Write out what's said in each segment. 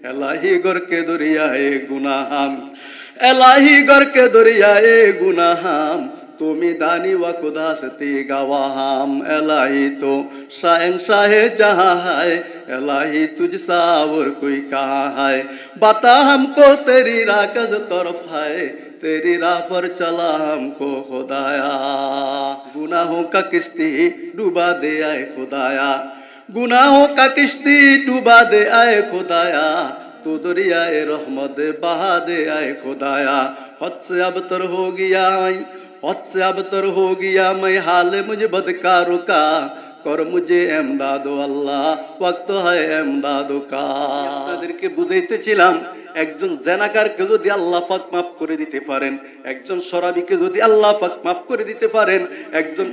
এলাহি গর কে দরিয়ায়ে গুনাহাম, এলাহি গর কে দরিয়ায়ে গুনাহাম, তুমি দানি व खुदा सती गवाहम। एलाही तो शहंशाह जहां है, एलाही तुझसा और कोई कहाँ है। बता हमको तेरी राह किस तरफ है, तेरी राह पर चला हमको खुदाया। गुनाहों का किश्ती डुबा दे आए खुदाया, गुनाहों का किश्ती डुबा दे आए खुदाया, तू दरियाए रहमत बहा दे आए खुदाया। हद से अबतर हो गया, हद से अबतर हो गया मैं हाल मुझे बदकारों का, कर मुझे एमदादो अल्लाह वक्त है एमदादो का। আপনাদেরকে বুঝাইতেছিলাম একজন জেনাকারকে যদি আল্লাহ পাক মাফ করে দিতে পারেন, একজন শরাবীকে যদি আল্লাহ পাক মাফ করে দিতে পারেন, একজন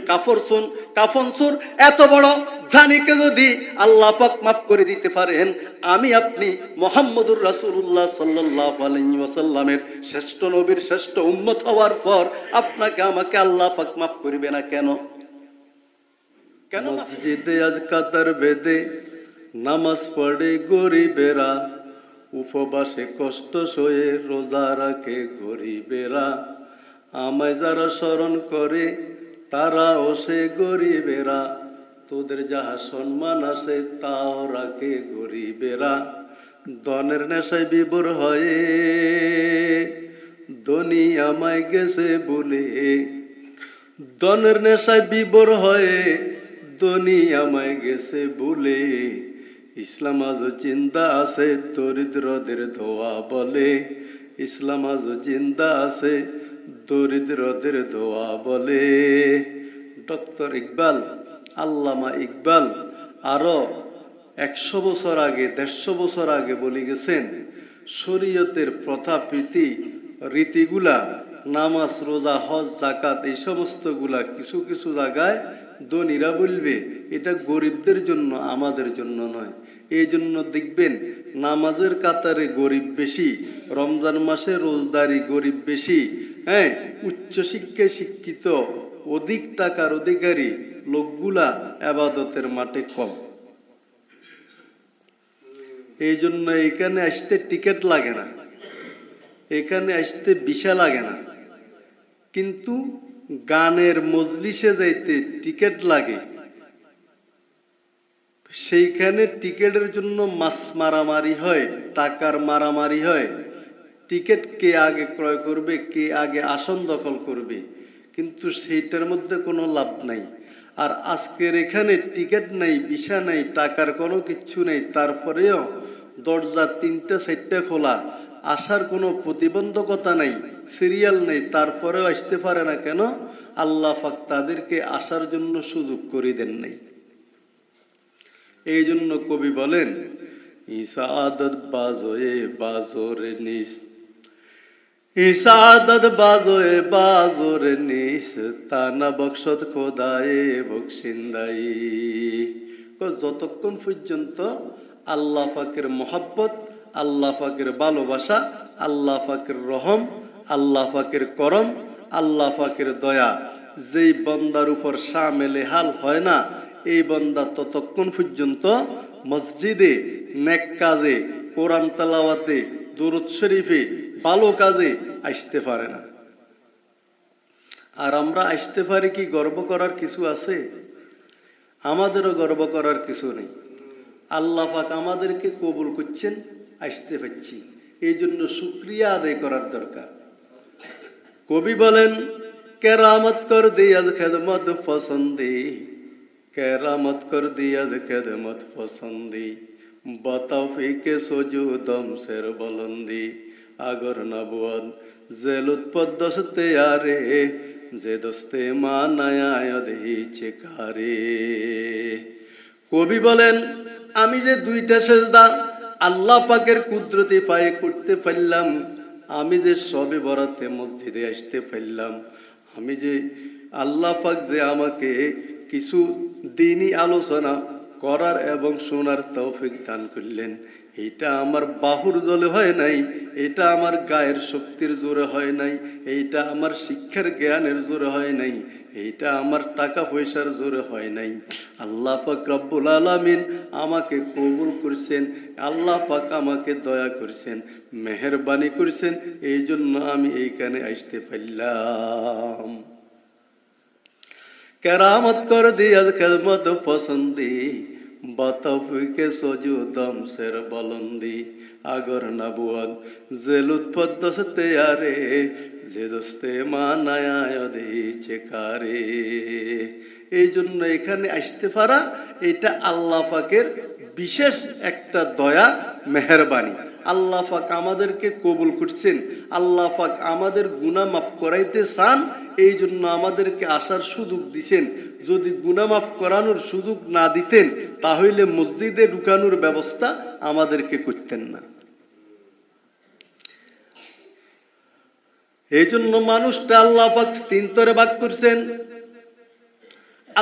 কাফনসুর এত বড় জানিকে যদি আল্লাহ পাক মাফ করে দিতে পারেন, আমি আপনি মুহাম্মদুর রাসূলুল্লাহ সাল্লাল্লাহু আলাইহি ওয়াসাল্লামের শ্রেষ্ঠ নবীর শ্রেষ্ঠ উম্মত হওয়ার পর আপনাকে আমাকে আল্লাহ পাক মাফ করবে না কেন? কেন? মসজিদে আজ কাতার বেদে নামাজ পড়ে গরিবেরা, উপবাসে কষ্ট সয়ে রোজা রাখে গরিবেরা, আমায় যারা স্মরণ করে তারাও সে গরিবেরা, তোদের যাহা সম্মান আছে তাও রাখে গরিবেরা। ধনের নেশায় বিভোর হয়ে ধনী আমায় গেছে বলে, ধনের নেশায় বিভোর হয়ে ধনী আমায় গেছে বলে, ইসলাম আজও জিন্দা আছে দরিদ্রদের দোয়া বলে, ইসলাম আজও জিন্দা আছে দরিদ্রদের দোয়া বলে। ডক্টর ইকবাল, আল্লামা ইকবাল আরো 100 বছর আগে 150 বছর আগে বলে গেছেন, শরীয়তের প্রথা প্রীতি রীতিগুলা নামাজ রোজা হজ জাকাত এই সমস্ত গুলা কিছু কিছু জায়গায় ধনীরা বলবে এটা গরিবদের জন্য, আমাদের জন্য নয়। এই জন্য দেখবেন নামাজের কাতারে গরিব বেশি, রমজান মাসে রোজদারি গরিব বেশি, হ্যাঁ, উচ্চশিক্ষায় শিক্ষিত অধিক টাকার অধিকারী লোকগুলা ইবাদতের মাঠে কম। এই জন্য এখানে আসতে টিকিট লাগে না, এখানে আসতে ভিসা লাগে না, কিন্তু গানের মজলিসে যাইতে টিকিট লাগে। সেইখানে টিকিটের জন্য মাস মারামারি হয়, টাকার মারামারি হয়, টিকিট কে আগে ক্রয় করবে, কে আগে আসন দখল করবে, কিন্তু সেইটার মধ্যে কোনো লাভ নাই। আর আজকের এখানে টিকিট নাই, ভিসা নাই, টাকার কোনো কিচ্ছু নেই, তারপরেও দরজা 3টা 4টা খোলা, আসার কোনো প্রতিবন্ধকতা নাই, সিরিয়াল নেই, তারপরেও আসতে পারে না কেন? আল্লাহ পাক তাদেরকে আসার জন্য সুযোগ করে দেন নাই। এই জন্য কবি বলেন, ইসাদত বাজোয়ে বাজোরে নিস, ইসাদত বাজোয়ে বাজোরে নিস, তানা বখশত খোদায়ে বখশিন্দাই। যতক্ষণ পর্যন্ত আল্লাহ পাকের মহব্বত, আল্লাহ পাকের ভালোবাসা, আল্লাহ পাকের রহম, আল্লাহ পাকের করম, আল্লাহ পাকের দয়া যেই বন্দার উপর শামেলে হাল হয় না, এই বন্দা ততক্ষণ পর্যন্ত মসজিদে, নেক কাজে, কোরআন তেলাওয়াতে, দুরূদ শরীফে, ভালো কাজে আসতে পারে না। আর আমরা আসতে পারি কি গর্ব করার কিছু আছে? আমাদেরও গর্ব করার কিছু নেই। আল্লাহ পাক আমাদেরকে কবুল করছেন, আসতে পারছি, এই জন্য শুকরিয়া আদায় করার দরকার। কবি বলেন, কেরামত কর দিয়াজ খেদমত পছন্দি, কেরামত কর দিয়াজ খেদমত পছন্দি, বতৌফিকে সজুদম সের বলন্দি, আগর নবুয়ত জেলুত পদ্দসতে আরে, যে দস্তে মানায় দেহিছে কারে। কবি বলেন, আমি যে 2টা সেজদা আল্লাহ পাকের কুদরতি পায়ে করতে পারলাম, আমি যে সবে বরাতে মসজিদে আসতে পারলাম, আমি যে আল্লাহ পাক যে আমাকে কিছু দিনই আলোচনা করার এবং শোনার তৌফিক দান করলেন, এইটা আমার বাহুর জলে হয় নাই, এটা আমার গায়ের শক্তির জোরে হয় নাই, এইটা আমার শিক্ষার জ্ঞানের জোরে হয় নাই, এইটা আমার টাকা পয়সার জোরে হয় নাই। আল্লাহ পাক রব্বুল আলামিন আমাকে কবুল করছেন, আল্লাহ পাক আমাকে দয়া করছেন, মেহেরবানি করছেন, এই জন্য আমি এইখানে আসতে পারলাম। কেরামত কর দিয়া খেদমত পসন্দি, বাতাফুকে সজুদম সের বলন্দি, আগর নবুয়াদ যে লুৎফত দস্তে আরে, যে দস্তে মানায় দিছে কারে। এই জন্য এখানে আসতে পারা এটা আল্লাহ পাকের বিশেষ একটা দয়া, মেহেরবানি। আল্লাহ পাক আমাদেরকে কবুল করছেন, আল্লাহ পাক আমাদের গুনাহ মাফ করাইতে চান, এই জন্য আমাদেরকে আসার সুযোগ দিছেন। যদি গুনাহ মাফ করানোর সুযোগ না দিতেন তাহলে মসজিদে ঢুকানোর ব্যবস্থা আমাদেরকে করতেন না। এই জন্য মানুষটা আল্লাহ পাক তিন স্তরে ভাগ করছেন।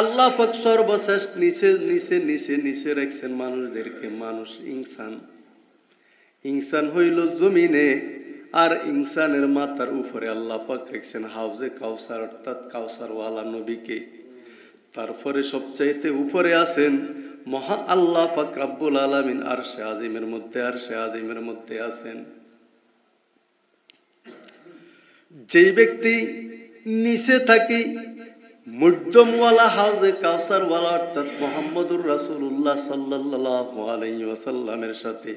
আল্লাহ পাক সর্বশেষ নিচে নিচে নিচে নিচে রাখছেন মানুষদেরকে। মানুষ ইনসান, ইনসান হইল জমিনে, আর ইনসানের মাথার উপরে আল্লাহ পাক রাখছেন হাউজে কাউসার, অর্থাৎ কাউসারওয়ালা নবীকে। তারপরে সবচাইতে উপরে আছেন মহা আল্লাহ পাক রব্বুল আলামিন আরশে আজিমের মধ্যে, আরশে আজিমের মধ্যে আছেন। যেই ব্যক্তি নিচে থাকি মধ্যমওয়ালা হাউজে কাউসারওয়ালা অর্থাৎ মুহাম্মদুর রাসূলুল্লাহ সাল্লাল্লাহু আলাইহি ওয়াসাল্লামের সাথে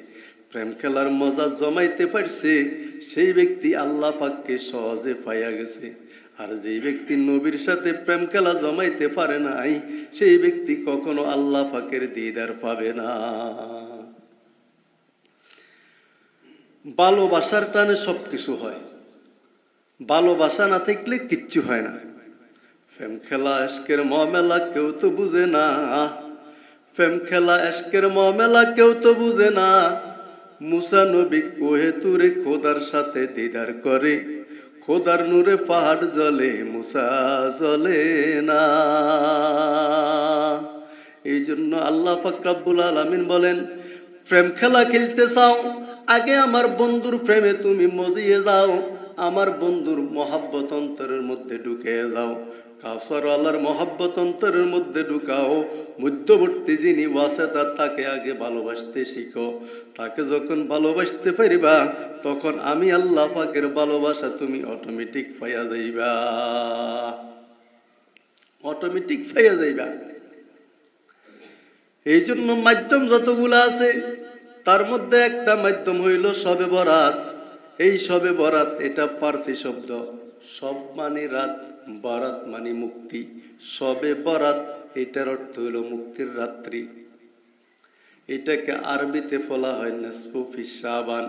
প্রেম খেলার মজা জমাইতে পারছে, সেই ব্যক্তি আল্লাহ পাককে সহজে পাইয়া গেছে। আর যেই ব্যক্তি নবীর সাথে প্রেম খেলা জমাইতে পারে নাই, সেই ব্যক্তি কখনো আল্লাহ পাকের দিদার পাবে না। ভালোবাসার টানে সবকিছু হয়, ভালোবাসা না থাকলে কিচ্ছু হয় না। প্রেম খেলা এশকের মামলা কেউ তো বুঝে না, প্রেম খেলা এশকের মামলা কেউ তো বুঝে না। মুসা নবী কোহে তুরে খোদার সাথে দিদার করে, খোদার নূরে পাহাড় জ্বলে, মুসা জ্বলে না। এই জন্য আল্লাহ পাক রব্বুল আলামিন বলেন, প্রেম খেলা খেলতে চাও, আগে আমার বন্ধুর প্রেমে তুমি মজিয়ে যাও, আমার বন্ধুর মহাব্বত অন্তরের মধ্যে ঢুকে যাও। কাউসার আল্লাহর মহাব্বত অন্তরের মধ্যে ঢুকাও। মধ্যবর্তী যিনি ওয়াসিতা, তাকে আগে ভালোবাসতে শিখো। তাকে যখন ভালোবাসতে পারিবা, তখন আমি আল্লাহ পাকের ভালোবাসা তুমি অটোমেটিক পাইয়া যাইবা, অটোমেটিক পাইয়া যাইবা। এই জন্য মাধ্যম যতগুলো আছে তার মধ্যে একটা মাধ্যম হইল শবে বরাত। এই শবে বরাত এটা ফার্সি শব্দ, সব মানে রাত, বরাত মানে মুক্তি। শবে বরাত এটার অর্থ হইল মুক্তির রাত্রি। এটাকে আরবিতে বলা হয় নিসফুফি শাবান,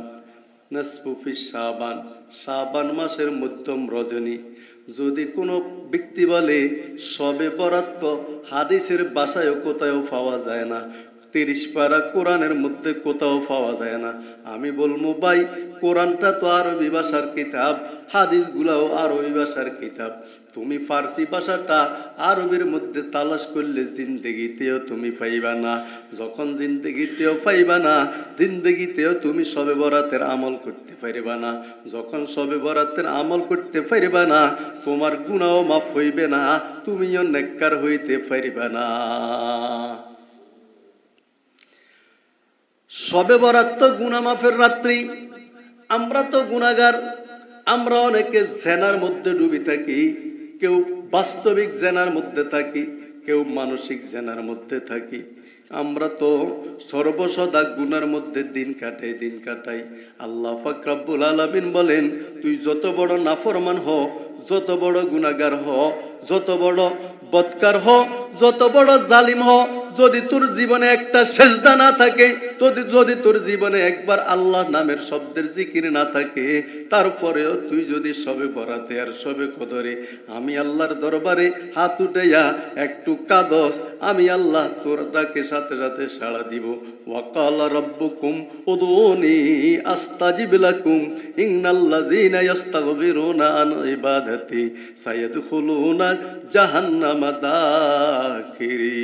নিসফুফি শাবান, শাবান মাসের মধ্যম রজনী। যদি কোনো ব্যক্তি বলে শবে বরাত, তো হাদিসের ভাষায়ও কোথাও পাওয়া যায় না, 30 পারা কোরআনের মধ্যে কোথাও পাওয়া যায় না। আমি বলবো ভাই, কোরআনটা তো আরবি ভাষার কিতাব, হাদিস গুলাও আরবি ভাষার কিতাব। তুমি ফার্সি ভাষাটা আরবির মধ্যে তালাশ করলে জিন্দেগিতেও তুমি পাইবা না। যখন জিন্দেগিতেও পাইবা না, জিন্দেগিতেও তুমি শবে বরাতের আমল করতে পারবা না। যখন শবে বরাতের আমল করতে পারবা না, তোমার গুনাহও মাফ হইবে না, তুমিও নেককার হইতে পারবা না। শবে বরাত তো গুনাহ মাফের রাত্রি। আমরা তো গুনাহগার, আমরা অনেকে জেনার মধ্যে ডুবে থাকি, কেউ বাস্তবিক জেনার মধ্যে থাকি, কেউ মানসিক জেনার মধ্যে থাকি। আমরা তো সর্বসদা গুনার মধ্যে দিন কাটাই। আল্লাহ পাক রব্বুল আলামিন বলেন, তুই যত বড় নাফরমান হ, যত বড় গুনাহগার হ, যত বড় বদকার হ, যত বড় জালিম হ, যদি তোর জীবনে একটা সেজদা না থাকে, যদি তোর জীবনে একবার আল্লাহ নামের শব্দের জিকির না থাকে, তারপরেও তুই যদি শবে বরাতে আর শবে কদরে আমি আল্লাহর দরবারে হাত উঠাইয়া একটু কাঁদস, আমি আল্লাহ তোর ডাকে সাথে সাথে সাড়া দিব। ওয়াকালা রাব্বুকুম উদউনি আস্তাজিব লাকুম ইন্নাল্লাযীনা ইস্তাগফিরুনা আন ইবাদাতি সায়াদখুলুনা জাহান্নামা দাখিরিন।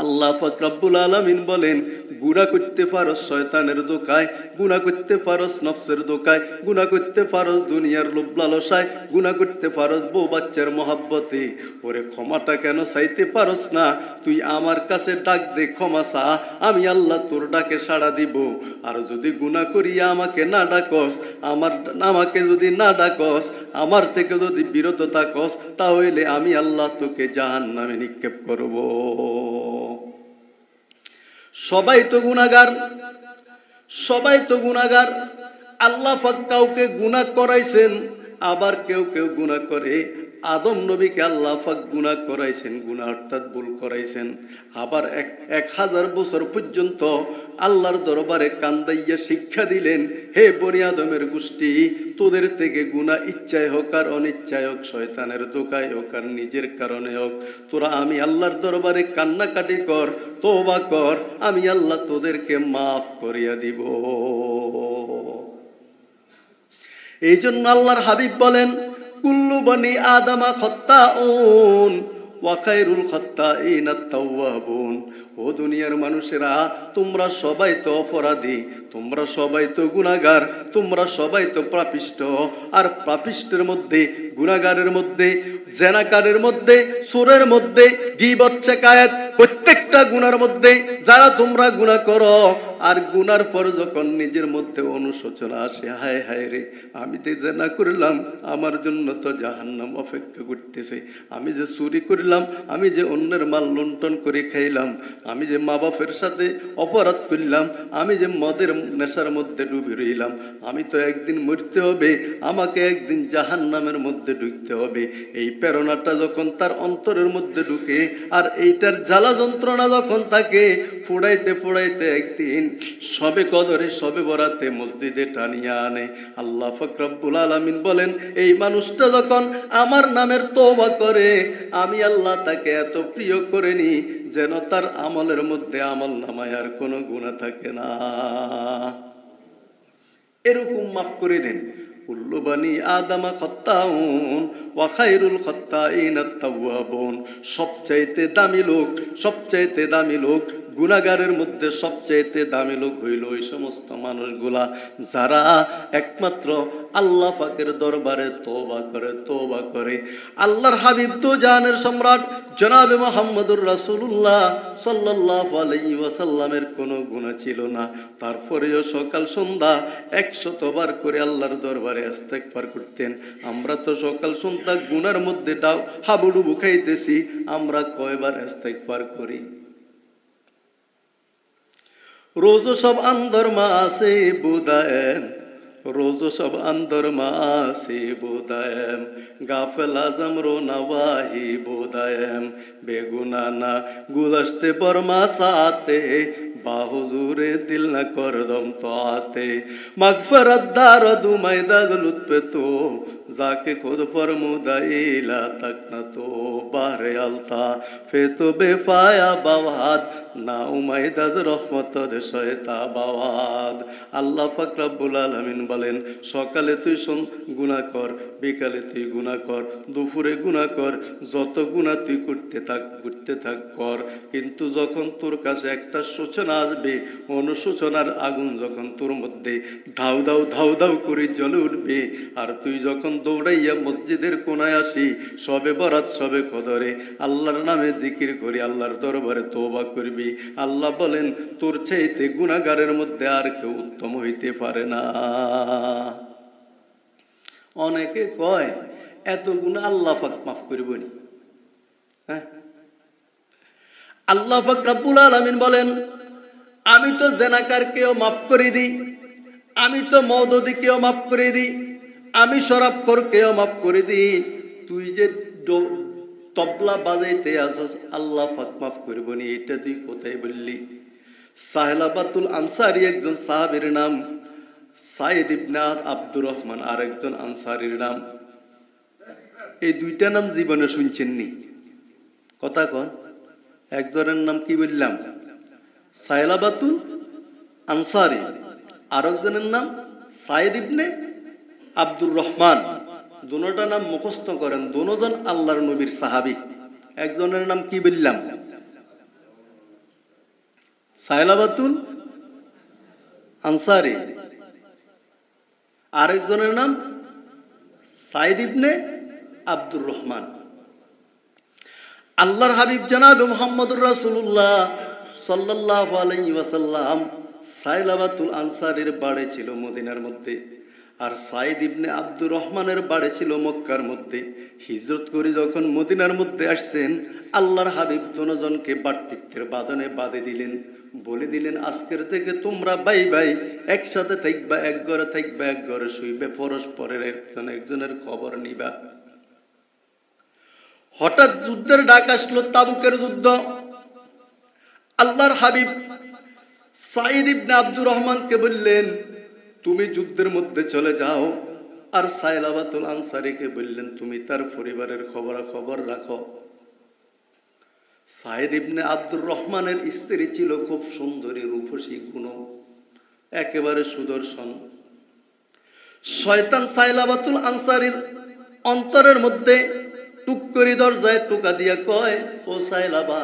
আল্লাহ পাক রব্বুল আলামিন বলেন, গুনাহ করতে পারস শয়তানের ধোঁকায়, গুনাহ করতে পারস নফসের ধোঁকায়, গুনাহ করতে পারস দুনিয়ার লোভ লালসায়, গুনাহ করতে পারস বউ বাচ্চার মহব্বতে, ওরে ক্ষমাটা কেন চাইতে পারস না? তুই আমার কাছে ডাক দে, ক্ষমা চা, আমি আল্লাহ তোর ডাকে সাড়া দিব। আর যদি গুনাহ করিয়া আমাকে না ডাকস, আমাকে যদি না ডাকস, আমার থেকে যদি বিরত থাকস, তাহলে আমি আল্লাহ তোকে জাহান্নামে নিক্ষেপ করব। সবাই তো গুনাহগার, সবাই তো গুনাহগার। আল্লাহ পাক কাউকে গুনাহ করাইছেন, আবার কেউ কেউ গুনাহ করে। আদম নবীকে আল্লাহ পাক গুনাহ করাইছেন, গুনাহ অর্থাৎ ভুল করাইছেন। আবার 1000 বছর পর্যন্ত আল্লাহর দরবারে কান্দাইয়া শিক্ষা দিলেন, হে বনি আদমের গোষ্ঠী, তোদের থেকে গুনাহ ইচ্ছায় হোক আর অনিচ্ছায় হোক, শয়তানের ধোঁকায় হোক আর নিজের কারণে হোক, তোরা আমি আল্লাহর দরবারে কান্নাকাটি কর, তওবা কর, আমি আল্লাহ তোদেরকে মাফ করিয়া দিব। এই জন্য আল্লাহর হাবিব বলেন, কুল্লু বনি আদমা খাত্তাউন ওয়া খায়রুল খাত্তাইনা আত-তাওয়াবুন। ও দুনিয়ার মানুষেরা, তোমরা সবাই তো অপরাধী, তোমরা সবাই তো গুনাহগার, তোমরা সবাই তো পাপিষ্ঠ। আর পাপিষ্টের মধ্যে, গুনাহগারের মধ্যে, জেনাকারের মধ্যে, চোরের মধ্যে, গীবত শিকায়েত, প্রত্যেকটা গুনার মধ্যে যারা তোমরা গুনাহ করো, আর গুনার পর যখন নিজের মধ্যে অনুশোচনা আসে, হায় হায় রে, আমি যে জেনা করলাম, আমার জন্য তো জাহান্নাম অপেক্ষা করতেছে। আমি যে চুরি করলাম, আমি যে অন্যের মাল লুণ্ঠন করে খাইলাম, আমি যে মা বাপের সাথে অপরাধ করলাম, আমি যে মদের নেশার মধ্যে ডুবে রইলাম, আমি তো একদিন মরতে হবে, আমাকে একদিন জাহান্নামের মধ্যে ঢুকতে হবে। এই প্রেরণাটা যখন তার অন্তরের মধ্যে ঢুকে, আর এইটার জ্বালা যন্ত্রণা যখন তাকে ফুড়াইতে ফুড়াইতে একদিন সবে কদরে, সবে বরাতে মসজিদে টানিয়া আনে, আল্লাহ পাক রব্বুল আলামিন বলেন, এই মানুষটা যখন আমার নামের তওবা করে, আমি আল্লাহ তাকে এত প্রিয় করে নি যেন তার আমলের মধ্যে আমল নামায় আর কোনো গুনাহ থাকে না। এরকম মাফ করে দেন। কুল্লু বনি আদমা খাত্তাউন ওয়া খায়রুল খাত্তাইনা আত-তাওয়াবুন। সবচাইতে দামি লোক, সবচাইতে দামি লোক, গুনাহগারের মধ্যে সবচাইতে দামি লোক হইল ওই সমস্ত মানুষগুলা যারা একমাত্র আল্লাহ পাকের দরবারে তওবা করে, তওবা করে। আল্লাহর হাবিব তো জানের সম্রাট জনাবে মুহাম্মদুর রাসূলুল্লাহ সাল্লাল্লাহু আলাইহি ওয়াসাল্লামের কোনো গুনাহ ছিল না, তারপরেও সকাল সন্ধ্যা 100 বার করে আল্লাহর দরবারে ইস্তেগফার করতেন। আমরা তো সকাল সন্ধ্যা গুনার মধ্যে হাবুডুবু খাইতেছি, আমরা কয়বার ইস্তেগফার করি? रोज सब अंदर मासे बुदाएम, रोज सब अंदर मासे बुदाएम, गाफिल आजम रो नवाही बुदाएम, बेगुनाना गुलश्ते बरमा साते, बाहुजूरे दिल न करदम तो आते, मगफरत दार दुमैदा लुत्फे तो, जाके खुद फरमुदाइला तक न तो, बाहरे अलता फे तो बेफाया बवाद, ना उमैदाद रहमत शयता बवाद। আল্লাহ পাক রব্বুল আলামিন বলেন, সকালে তুই গুনাহ কর, বিকালে তুই গুনাহ কর, দুপুরে গুনাহ কর, যত গুনাহ তুই করতে থাক কর, কিন্তু যখন তোর কাছে একটা সূচনা আসবে, অনুশোচনার আগুন যখন তোর মধ্যে ধাউ ধাউ ধাউ ধাউ করে জ্বলে উঠবে, আর তুই যখন দৌড়াইয়া মসজিদের কোনায় আসি, সবে বরাত সবে কদরে আল্লাহর নামে জিকির করি, আল্লাহর দরবারে তওবা করবি, আল্লাহ বলেন তোর চাইতে গুনাহগারের মধ্যে আর কেউ উত্তম হইতে পারে না। অনেকে কয় এত গুনাহ আল্লাহ পাক মাফ করব নি? হ্যাঁ, আল্লাহ পাক রব্বুল আলামিন বলেন, আমি তো জেনাকারকেও মাফ করে দিই, আমি তো মওদুদিকেও মাফ করে দিই, আমি শরাবখোরকেও মাফ করে দিই, তুই যে তবলা বাজাইতে আসস আল্লাহ পাক মাফ করব নি, এটা তুই কোথায় বললি? সাহেলাবাতুল আনসারী একজন সাহাবীর নাম, সাইদ ইবনে আব্দুর রহমান আর একজন আনসারীর নাম। এই দুইটা নাম জীবনে শুনছেন নি? কথা কন। একজনের নাম কি বললাম? সাহেলাবাতুল আনসারী, আর একজনের নাম সাইদ ইবনে আব্দুর রহমান। দুটোটা নাম মুখস্থ করেন, দুজন আল্লাহর নবীর সাহাবী। একজনের নাম কি বললাম? সাইলাবাতুল আনসারী, আরেকজনের নাম সাইদ ইবনে আব্দুর রহমান। আল্লাহর হাবিব জনাবে মুহাম্মদুর রাসূলুল্লাহ সাল্লাল্লাহু আলাইহি ওয়াসাল্লাম সাইলাবাতুল আনসারীর বাড়ি ছিল মদিনার মধ্যে, আর সাইদ ইবনে আব্দুর রহমানের বাড়ি ছিল মক্কার মধ্যে। হিজরত করে যখন মদিনার মধ্যে আসছেন, আল্লাহর হাবিব দুজনকে বাট্টিত্বের বাঁধনে বাঁধে দিলেন, বলে দিলেন আজকের থেকে তোমরা ভাই ভাই একসাথে থাকবা, এক ঘরে থাকবা, এক ঘরে শুইবে, পরস্পরের একজন একজনের খবর নিবা। হঠাৎ যুদ্ধের ডাক আসলো, তাবুকের যুদ্ধ। আল্লাহর হাবিব সাইদ ইবনে আব্দুর রহমানকে বললেন তুমি যুদ্ধের মধ্যে চলে যাও, আর সাইলাবাতুল আনসারীকে বললেন তুমি তার পরিবারের খবর রাখো। সাইদ ইবনে আব্দুর রহমানের স্ত্রী ছিল খুব সুন্দরী, রূপসী, গুণ, একেবারে সুদর্শন। শয়তান সাইলাবাতুল আনসারীর অন্তরের মধ্যে টুক করে দরজায় টোকা দিয়া কয়, ও সাইলাবা,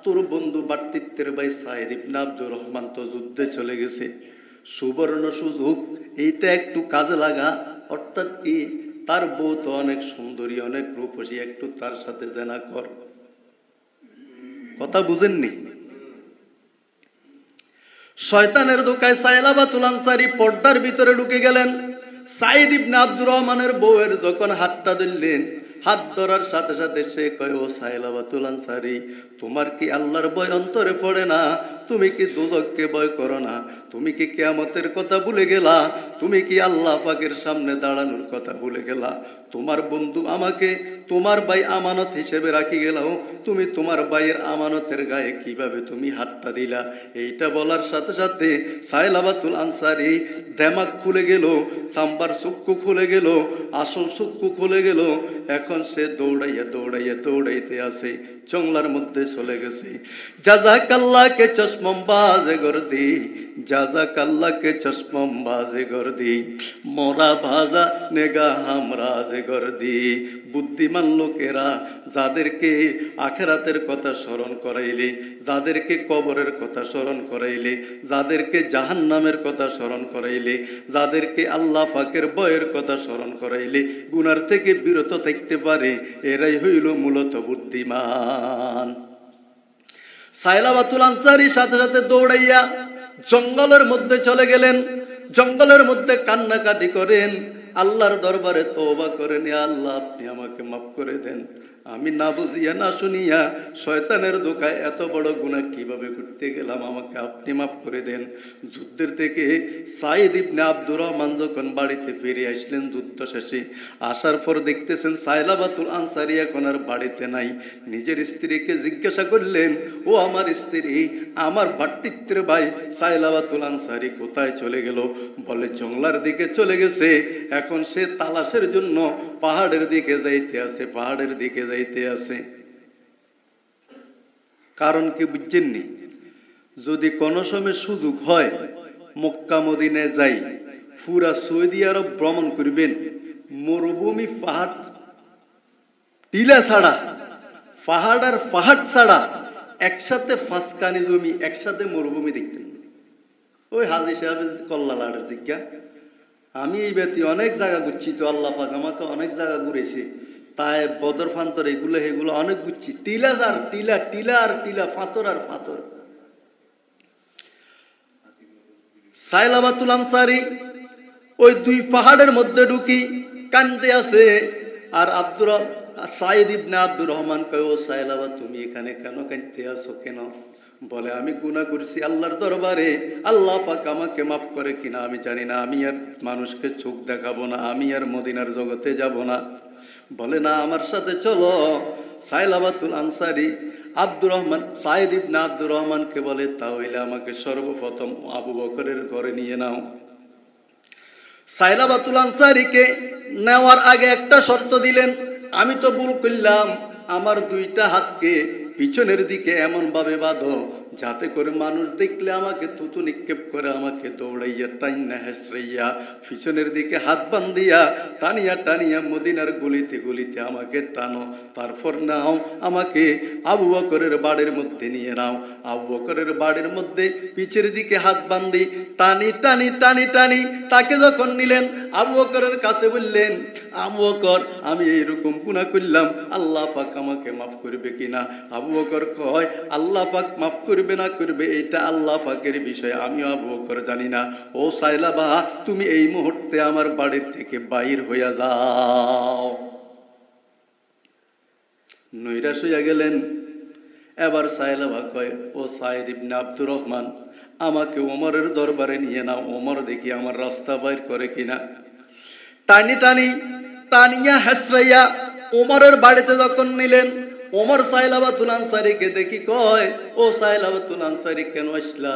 তোর বন্ধু বাট্টিত্বের ভাই সাইদ ইবনে আব্দুর রহমান তো যুদ্ধে চলে গেছে, সুবর্ণ সুযোগ, এইটা একটু কাজে লাগা। অর্থাৎ কি, তার বউ তো অনেক সুন্দরী, অনেক রূপসী, একটু তার সাথে জেনা কর। কথা বুঝেননি? শয়তানের দোকায় সাইলাবাতুল আনসারী পর্দার ভিতরে ঢুকে গেলেন। সাইদ ইবনে আব্দুর রহমানের বউয়ের যখন হাতটা ধরলেন, হাত ধরার সাথে সাথে সে কয়, ও সাইলাবাতুল আনসারী, তোমার কি আল্লাহর ভয় অন্তরে পড়ে না? তুমি কি দোজখকে ভয় করো না? তুমি কি কিয়ামতের কথা ভুলে গেলা? তুমি কি আল্লাহ পাকের সামনে দাঁড়ানোর কথা ভুলে গেলা? তোমার বন্ধু আমাকে তোমার ভাই আমানত হিসেবে রাখি গেলাও, তুমি তোমার ভাইয়ের আমানতের গায়ে কিভাবে তুমি হাতটা দিলা? এইটা বলার সাথে সাথে সাইলাবাতুল আনসারী দেমাগ খুলে গেল, সাম্বার চক্ষু খুলে গেল, আসল চক্ষু খুলে গেল। এখন সে দৌড়াইতে আছে, জংলার মধ্যে চলে গেছে। জাযাকাল্লাহকে চশমম বাজে গর্দি, জাযাকাল্লাহকে চশমম বাজে গর্দি, মোরা ভাজা নেগা হামরাজে গর্দি। বুদ্ধিমান লোকেরা যাদেরকে আখেরাতের কথা স্মরণ করাইলে, যাদেরকে কবরের কথা স্মরণ করাইলে, যাদেরকে জাহান্নামের কথা স্মরণ করাইলে, যাদেরকে আল্লাহ পাকের ভয়ের কথা স্মরণ করাইলে গুনার থেকে বিরত থাকতে পারে, এরাই হইল মূলত বুদ্ধিমান। সাইলাবাতুল আনসারী সাথে সাথে দৌড়াইয়া জঙ্গলের মধ্যে চলে গেলেন। জঙ্গলের মধ্যে কান্নাকাটি করেন, আল্লাহর দরবারে তওবা করেন, ইয়া আল্লাহ আপনি আমাকে মাফ করে দেন, আমি না বুঝিয়া না শুনিয়া শয়তানের ধোঁকায় এত বড় গুনাহ কিভাবে করতে গেলাম, আমাকে আপনি মাফ করে দেন। যুদ্ধের থেকে সাইদ ইবনে আব্দুর রহমান যখন বাড়িতে ফিরে আসলেন যুদ্ধ শেষে, আসার পর দেখতেছেন সাইলাবাতুল আনসারী এখন আর বাড়িতে নাই। নিজের স্ত্রীকে জিজ্ঞাসা করলেন, ও আমার স্ত্রী, আমার ভাতৃত্বের ভাই সাইলাবাতুল আনসারী কোথায় চলে গেল? বলে জংলার দিকে চলে গেছে। এখন সে তালাশের জন্য পাহাড়ের দিকে যাইতে আছে, পাহাড়ের দিকে যাইতে আছে। কারণ কি বুঝছেননি? যদি কোনো সময় সুযোগ হয় মক্কা মদিনায় যাই, পুরা সৌদি আরব ভ্রমণ করবেন, মরুভূমি পাহাড় টিলা ছাড়া, পাহাড় আর পাহাড় ছাড়া একসাথে ফাঁসকানি জমি, একসাথে মরুভূমি দেখতেন। ওই হাজী সাহেব কল্লালাড়ের জিজ্ঞা, আমি এই ব্যক্তি অনেক জায়গা ঘুরছি, তো আল্লাহ পাক আমাকে অনেক জায়গা ঘুরেছে, তাই বদর ফান্তর এগুলো অনেক ঘুরছি, টিলা আর টিলা, টিলা আর টিলা, ফাতর আর ফাতর। সাইলাবাতুল আনসারী ওই দুই পাহাড়ের মধ্যে ঢুকি কান্দে আছে। আর সাইদ ইবনে আব্দুর রহমান কয়, ও সাইলাবা তুমি এখানে কেন কাঁদতে আছো কেন? বলে আমি গুনাহ করছি আল্লাহর দরবারে, আল্লাহ পাক আমাকে মাফ করে কিনা আমি জানি না, আমি আর মানুষকে চোখ দেখাবো না, আমি আর মদিনার জগতে যাব না। বলে না, আমার সাথে চলো। সাইলাবাতুল আনসারী আব্দুর রহমান, সাইদ ইবনে আব্দুর রহমানকে বলে, তাহলে আমাকে সর্বপ্রথম আবু বকরের ঘরে নিয়ে নাও। সাইলাবাতুল আনসারীকে নেওয়ার আগে একটা শর্ত দিলেন, আমি তো ভুল করলাম, আমার দুইটা হাতকে পিছনের দিকে এমন ভাবে বাঁধো যাতে করে মানুষ দেখলে আমাকে থুতু নিক্ষেপ করে আমাকে দৌড়াইয়া টাইনা হেসরাইয়া পিছনের দিকে হাত বান্ধিয়া টানিয়া টানিয়া মদিনার গলিতে গলিতে আমাকে টানো, তারপর নাও আমাকে আবু বকরের বাড়ির মধ্যে নিয়ে নাও। আবু বকরের বাড়ির মধ্যে পিছের দিকে হাত বান্ধি টানি টানি টানি টানি তাকে যখন নিলেন, আবু বকরের কাছে বললেন, আবু বকর আমি এইরকম গুনাহ করলাম, আল্লাহ পাক আমাকে মাফ করবে কিনা? আবু বকর কয়, আল্লাহ পাক মাফ করবে না করবে এটা আল্লাহ পাকের বিষয়, আমিও আবু বকর জানি না। ও সাইলাবা, তুমি এই মুহূর্তে আমার বাড়ির থেকে বাইর হইয়া যাও। নৈরাশ হইয়া গেলেন। এবার সাইলাবা কয়, ও সাইদ ইবনে আব্দুর রহমান, আমাকে ওমরের দরবারে নিয়ে নাও, ওমর দেখি আমার রাস্তা বাইর করে কিনা। টানি টানি টানিয়া হাসরাইয়া ওমরের বাড়িতে যখন নিলেন, ওমর সাইলাবাতুল আনসারীকে দেখি কয়, ও সাইলাবাতুল আনসারী কেন আসলা?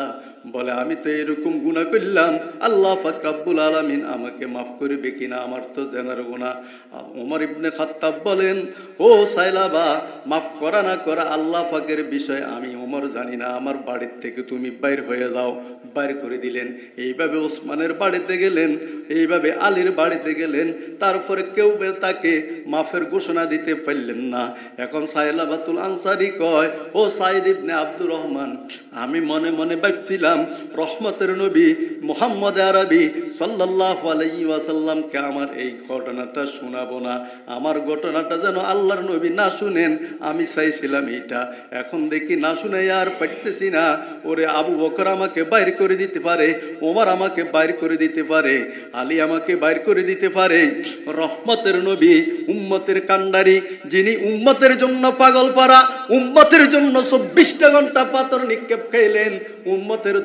বলে, আমি তো এরকম গুনাহ করলাম, আল্লাহ পাক রব্বুল আলামিন আমাকে মাফ করবে কিনা, আমার তো জানার গুনাহ। ওমর ইবনে খাত্তাব বলেন, ও সাইলাবা, মাফ করা না করা আল্লাহ পাকের বিষয়, আমি ওমর জানি না, আমার বাড়ির থেকে তুমি বাইর হয়ে যাও। বাইর করে দিলেন। এইভাবে ওসমানের বাড়িতে গেলেন, এইভাবে আলীর বাড়িতে গেলেন, তারপরে কেউ তাকে মাফের ঘোষণা দিতে পারলেন না। এখন সাইলাবাতুল আনসারী কয়, ও সাইদ ইবনে আব্দুর রহমান, আমি মনে মনে ভাবছিলাম রহমতের নবী মুহাম্মদ আরবি সাল্লাল্লাহু আলাইহি ওয়াসাল্লামকে আমার এই ঘটনাটা শোনাবো না, আমার ঘটনাটা যেন আল্লাহর নবী না শুনেন, আমি চাইছিলাম এইটা। এখন দেখি না শুনে আর পারতেছি না। ওরে আবু বকর আমাকে বাইর করে দিতে পারে, ওমর আমাকে বাইর করে দিতে পারে, আলী আমাকে বাইর করে দিতে পারে। রহমতের নবী, উম্মতের কান্ডারি, যিনি উম্মতের জন্য পাগল পারা, উম্মতের জন্য 24টা ঘন্টা পাথর নিক্ষেপ খাইলেন, উম্মতের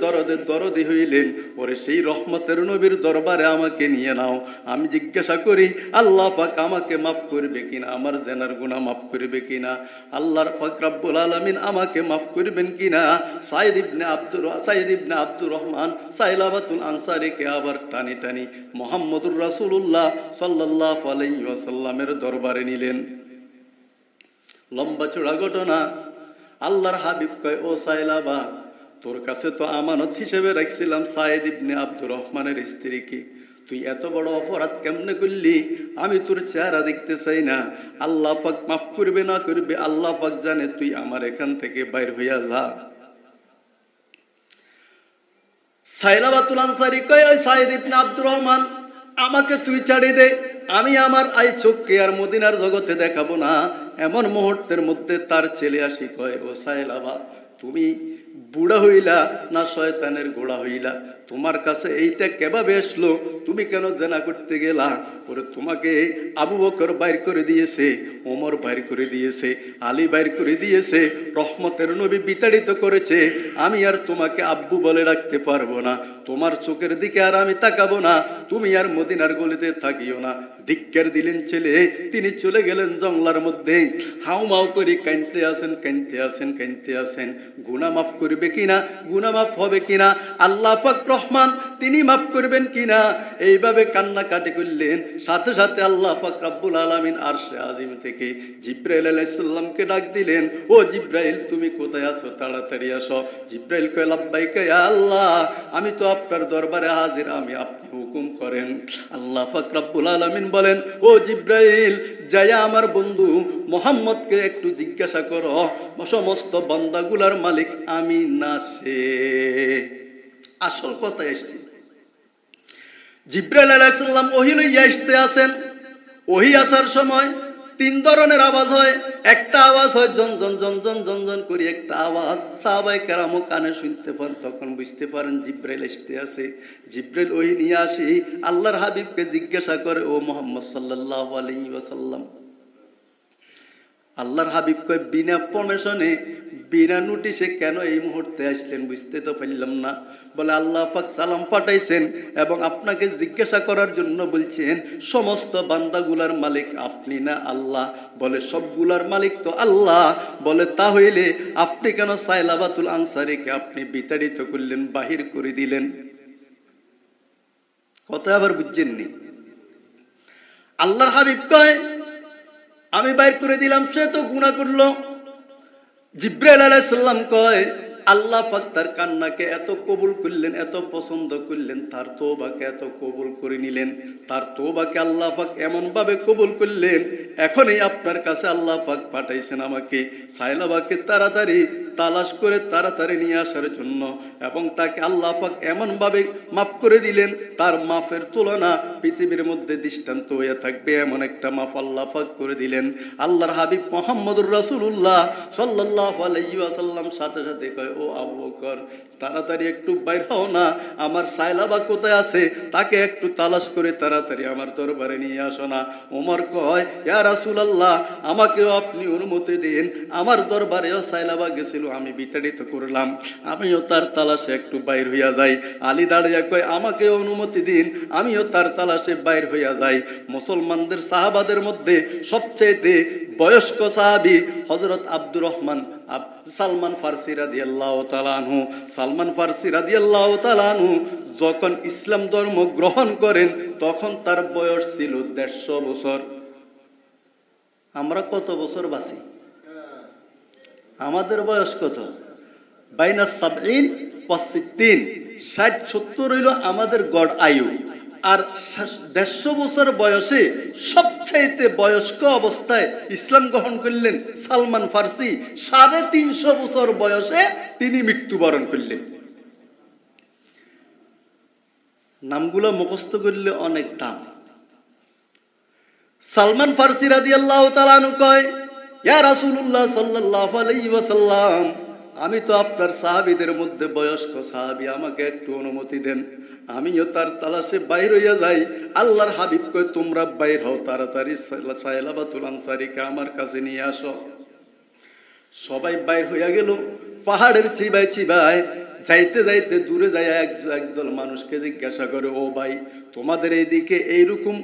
দরদি হইলেন, ওরে সেই রহমতের নবীর দরবারে আমাকে নিয়ে নাও। আমি জিজ্ঞাসা করি, আল্লাহ পাক আমাকে মাফ করবে কিনা, আমার জেনার গুনাহ মাফ করবে কিনা, আল্লাহর পাক রব্বুল আলামিন আমাকে মাফ করবেন কিনা। সাইদ ইবনে আব্দুর রহমান সাইলাবাতুল আনসারীকে আবার টানি টানি মুহাম্মদুর রাসূলুল্লাহ সাল্লাল্লাহু আলাইহি ওয়াসাল্লামের দরবারে নিলেন। লম্বা চড়া ঘটনা। আল্লাহর হাবিব কয়, ও সাইলাবা, তোর কাছে তো আমানত হিসেবে রাখছিলাম সাইদ ইবনে আব্দুর রহমানের স্ত্রীকে, তুই এত বড় অপরাধ কেমনে করলি? আমি তোর চেহারা দেখতে চাই না, আল্লাহ পাক মাফ করবে না করবে আল্লাহ পাক জানে, তুই আমার এখান থেকে বাইর হইয়া যা। সাইলাবাতুল আনসারী কয়, ওই সাইদ ইবনে আব্দুর রহমান, আমাকে তুই ছাড়ি দে, আমি আমার আই চোখকে আর মদিনার জগতে দেখাবো না। এমন মুহূর্তের মধ্যে তার ছেলে আসি কয়, ও সাইলাবা, তুমি বুড়া হইলা না শয়তানের গোড়া হইলা? তোমার কাছে এইটা কেভাবে আসলো? তুমি কেন জেনা করতে গেলা? ওরে তোমাকে আবু বকর বাইর করে দিয়েছে, ওমর বাইর করে দিয়েছে, আলী বাইর করে দিয়েছে, রহমতের নবী বিতাড়িত করেছে, আমি আর তোমাকে আব্বু বলে রাখতে পারবো না, তোমার চোখের দিকে আর আমি তাকাবো না, তুমি আর মদিনার গলিতে থাকিও না। ধিক্কার দিলেন ছেলে, তিনি চলে গেলেন জঙ্গলার মধ্যে, হাউ মাউ করে কাঁদতে আসেন, কাঁদতে আসেন, কাঁদতে আসেন। গুনাহ মাফ করবে কিনা, গুনাহ মাফ হবে কিনা, আল্লাহ পাক রহমান তিনি মাফ করবেন কিনা, এইভাবে কান্নাকাটি করলেন। সাথে সাথে আল্লাহ পাক রব্বুল আলামিন আরশে আজিম থেকে জিব্রাইল আলাইহিস সালামকে ডাক দিলেন, ও জিব্রাইল, তুমি কোথায় আছো? তাড়াতাড়ি আসো। জিব্রাইল কয়, লাব্বাইকা ইয়া আল্লাহ, আমি তো আপনার দরবারে হাজির, আমি আপনি হুকুম করেন। আল্লাহ পাক রব্বুল আলামিন বলেন, ও জিব্রাইল, যায়া আমার বন্ধু মুহাম্মদকে একটু জিজ্ঞাসা করো, সমস্ত বান্দাগুলার মালিক আমি না সে। আসল কথা এসেছে। জিব্রাইল আলাইহিস সালাম ওহী লইয়া আসতে আছেন। ওহী আসার সময় 3 ধরনের আওয়াজ হয়। একটা আওয়াজ হয় জন জন জন জন জন জন করে একটা আওয়াজ, সাহাবায়ে কেরামও কানে শুনতে পান, তখন বুঝতে পারেন জিব্রাইল আসতে আছে। জিব্রাইল ওহী নিয়ে আসি আল্লাহর হাবিবকে জিজ্ঞাসা করে, ও মুহাম্মদ সাল্লাল্লাহু আলাইহি ওয়াসাল্লাম, আল্লাহর হাবিব কয়, বিনা পারমিশনে, বিনা নোটিশে কেন এই মুহূর্তে আসলেন? বুঝতে তো পারলাম না। বলে, আল্লাহ পাক সালাম পাঠাইছেন এবং আপনাকে জিজ্ঞাসা করার জন্য বলছেন, সমস্ত বান্দাগুলার মালিক আপনি না আল্লাহ? বলে, সবগুলার মালিক তো আল্লাহ। বলে, তাহলে আপনি কেন সাইলাবাতুল আনসারীকে আপনি বিতাড়িত করলেন, বাহির করে দিলেন? কথা আবার বুঝছেননি? আল্লাহর হাবিব কয়, আমি বাইর করে দিলাম, সে তো গুনাহ করলো। জিব্রাইল আলাইহিস সালাম কয়, আল্লাহ পাক তার কান্নাকে এত কবুল করলেন, এত পছন্দ করলেন, তার তওবাকে এত কবুল করে নিলেন। তার তওবাকে আল্লাহ পাক এমন ভাবে কবুল করলেন, এখনই আপনার কাছে আল্লাহ পাক পাঠাইছেন আমাকে সায়লাবাকে তাড়াতাড়ি তালাশ করে তাড়াতাড়ি নিয়ে আসার জন্য। এবং তাকে আল্লাহ পাক এমন ভাবে মাফ করে দিলেন, তার মাফের তুলনা পৃথিবীর মধ্যে দৃষ্টান্ত হয়ে থাকবে এমন একটা মাফ আল্লাহ পাক করে দিলেন। আল্লাহর হাবিব মুহাম্মদুর রাসূলুল্লাহ সাল্লাল্লাহু আলাইহি ওয়াসাল্লাম সাথে সাথে কয়, ও আবু বকর, তাড়াতাড়ি একটু বাইর হও না, আমার সায়লাবা কোথায় আছে তাকে একটু তালাশ করে তাড়াতাড়ি আমার দরবারে নিয়ে আসো না। ওমর কয়, ইয়া রাসূলুল্লাহ, আমাকেও আপনি অনুমতি দিন, আমার দরবারেও সায়লাবা গেছিল, আমি বিতাড়িত করলাম, আমিও তার তালাশে একটু বাইর হইয়া যাই। আলী দাঁড়িয়ে কয়, আমাকেও অনুমতি দিন, আমিও তার তালাশে বাইর হইয়া যাই। মুসলমানদের সাহাবাদের মধ্যে সবচেয়ে বয়স্ক সাহাবী হযরত আব্দুর রহমান সালমান ফারসি রাদিয়াল্লাহু তাআলা আনহু। সালমান ফারসি রাদিয়াল্লাহু তাআলা আনহু যখন ইসলাম ধর্ম গ্রহণ করেন তখন তার বয়স ছিল 150 বছর। আমরা কত বছর বাঁচি? আমাদের বয়স কত? বাইনা 70 ওয়া 60, 60-70 হইল আমাদের গড় আয়ু। আর 150 বছর বয়সে সবচাইতে বয়স্ক অবস্থায় ইসলাম গ্রহণ করলেন সালমান ফারসি। 350 বছর বয়সে তিনি মৃত্যুবরণ করলেন। নামগুলো মুখস্থ করলে অনেক দাম। সালমান ফারসি রাদিয়াল্লাহু তাআলা আনহু কয়, ইয়া রাসূলুল্লাহ সাল্লাল্লাহু আলাইহি ওয়াসাল্লাম, আমি তো আপনার সাহাবীদের মধ্যে বয়স্ক সাহাবী, আমাকে একটু অনুমতি দেন, আমিও তার তালাশে বাইর হইয়া যাই। আল্লাহর হাবিব কয়, তোমরা বাইর হও, তাড়াতাড়ি সায়লাবাতুল আনসারীকে আমার কাছে নিয়ে আসো। সবাই বাইর হইয়া গেল। পাহাড়ের চিবায় চিবায় যাইতে যাইতে দূরে যায় একদল মানুষকে জিজ্ঞাসা করে, ও ভাই, তোমাদের এইদিকে এইরকম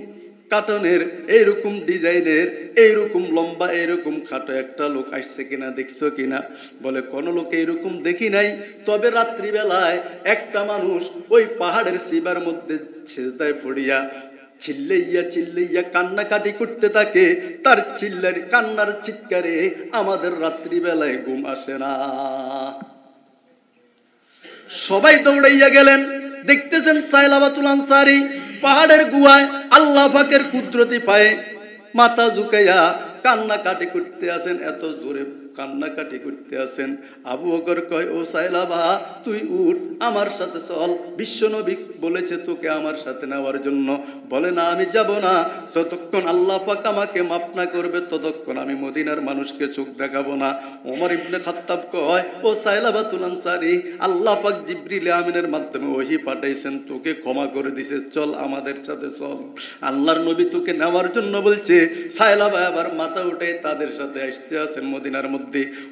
কাটনের, এইরকম ডিজাইনের, এইরকম লম্বা, এইরকম খাটো একটা লোক আসছে কিনা, দেখছো কিনা? বলে, কোন লোক এইরকম দেখি নাই, তবে রাত্রিবেলায় একটা মানুষ ওই পাহাড়ের শিবার মধ্যে সেজদায় পড়িয়া চিল্লাইয়া চিল্লাইয়া কান্নাকাটি করতে থাকে, তার চিল্লার কান্নার চিৎকারে আমাদের রাত্রিবেলায় ঘুম আসে না। সবাই দৌড়াইয়া গেলেন, দেখতেছেন সায়লাবাতুল আনসারী পাহাড়ের গুহায় আল্লাহ পাকের কুদরতি পায়ে মাথা ঝুঁকাইয়া কান্নাকাটি করতে আছেন, এত জোরে কান্নাকাটি করতে আছেন। আবু বকর কয়, ও সায়লাবা, তুই উঠ, আমার সাথে চল, বিশ্বনবী বলেছে তোকে আমার সাথে নেওয়ার জন্য। বলে, না, আমি যাব না, যতক্ষণ আল্লাহ পাক আমাকে মাফ না করবে ততক্ষণ আমি মদিনার মানুষকে চোখ দেখাবো না। ওমর ইবনে খাত্তাব কয়, ও সায়লাবাতুল আনসারী, আল্লাহ পাক জিবরিল আমিনের মাধ্যমে ওহী পাঠাইছেন, তোকে ক্ষমা করে দিয়েছে, চল আমাদের সাথে চল, আল্লাহর নবী তোকে নেওয়ার জন্য বলছে। সায়লাবা আবার মাথা উঠে তাদের সাথে আসতে আছেন মদিনার মধ্যে।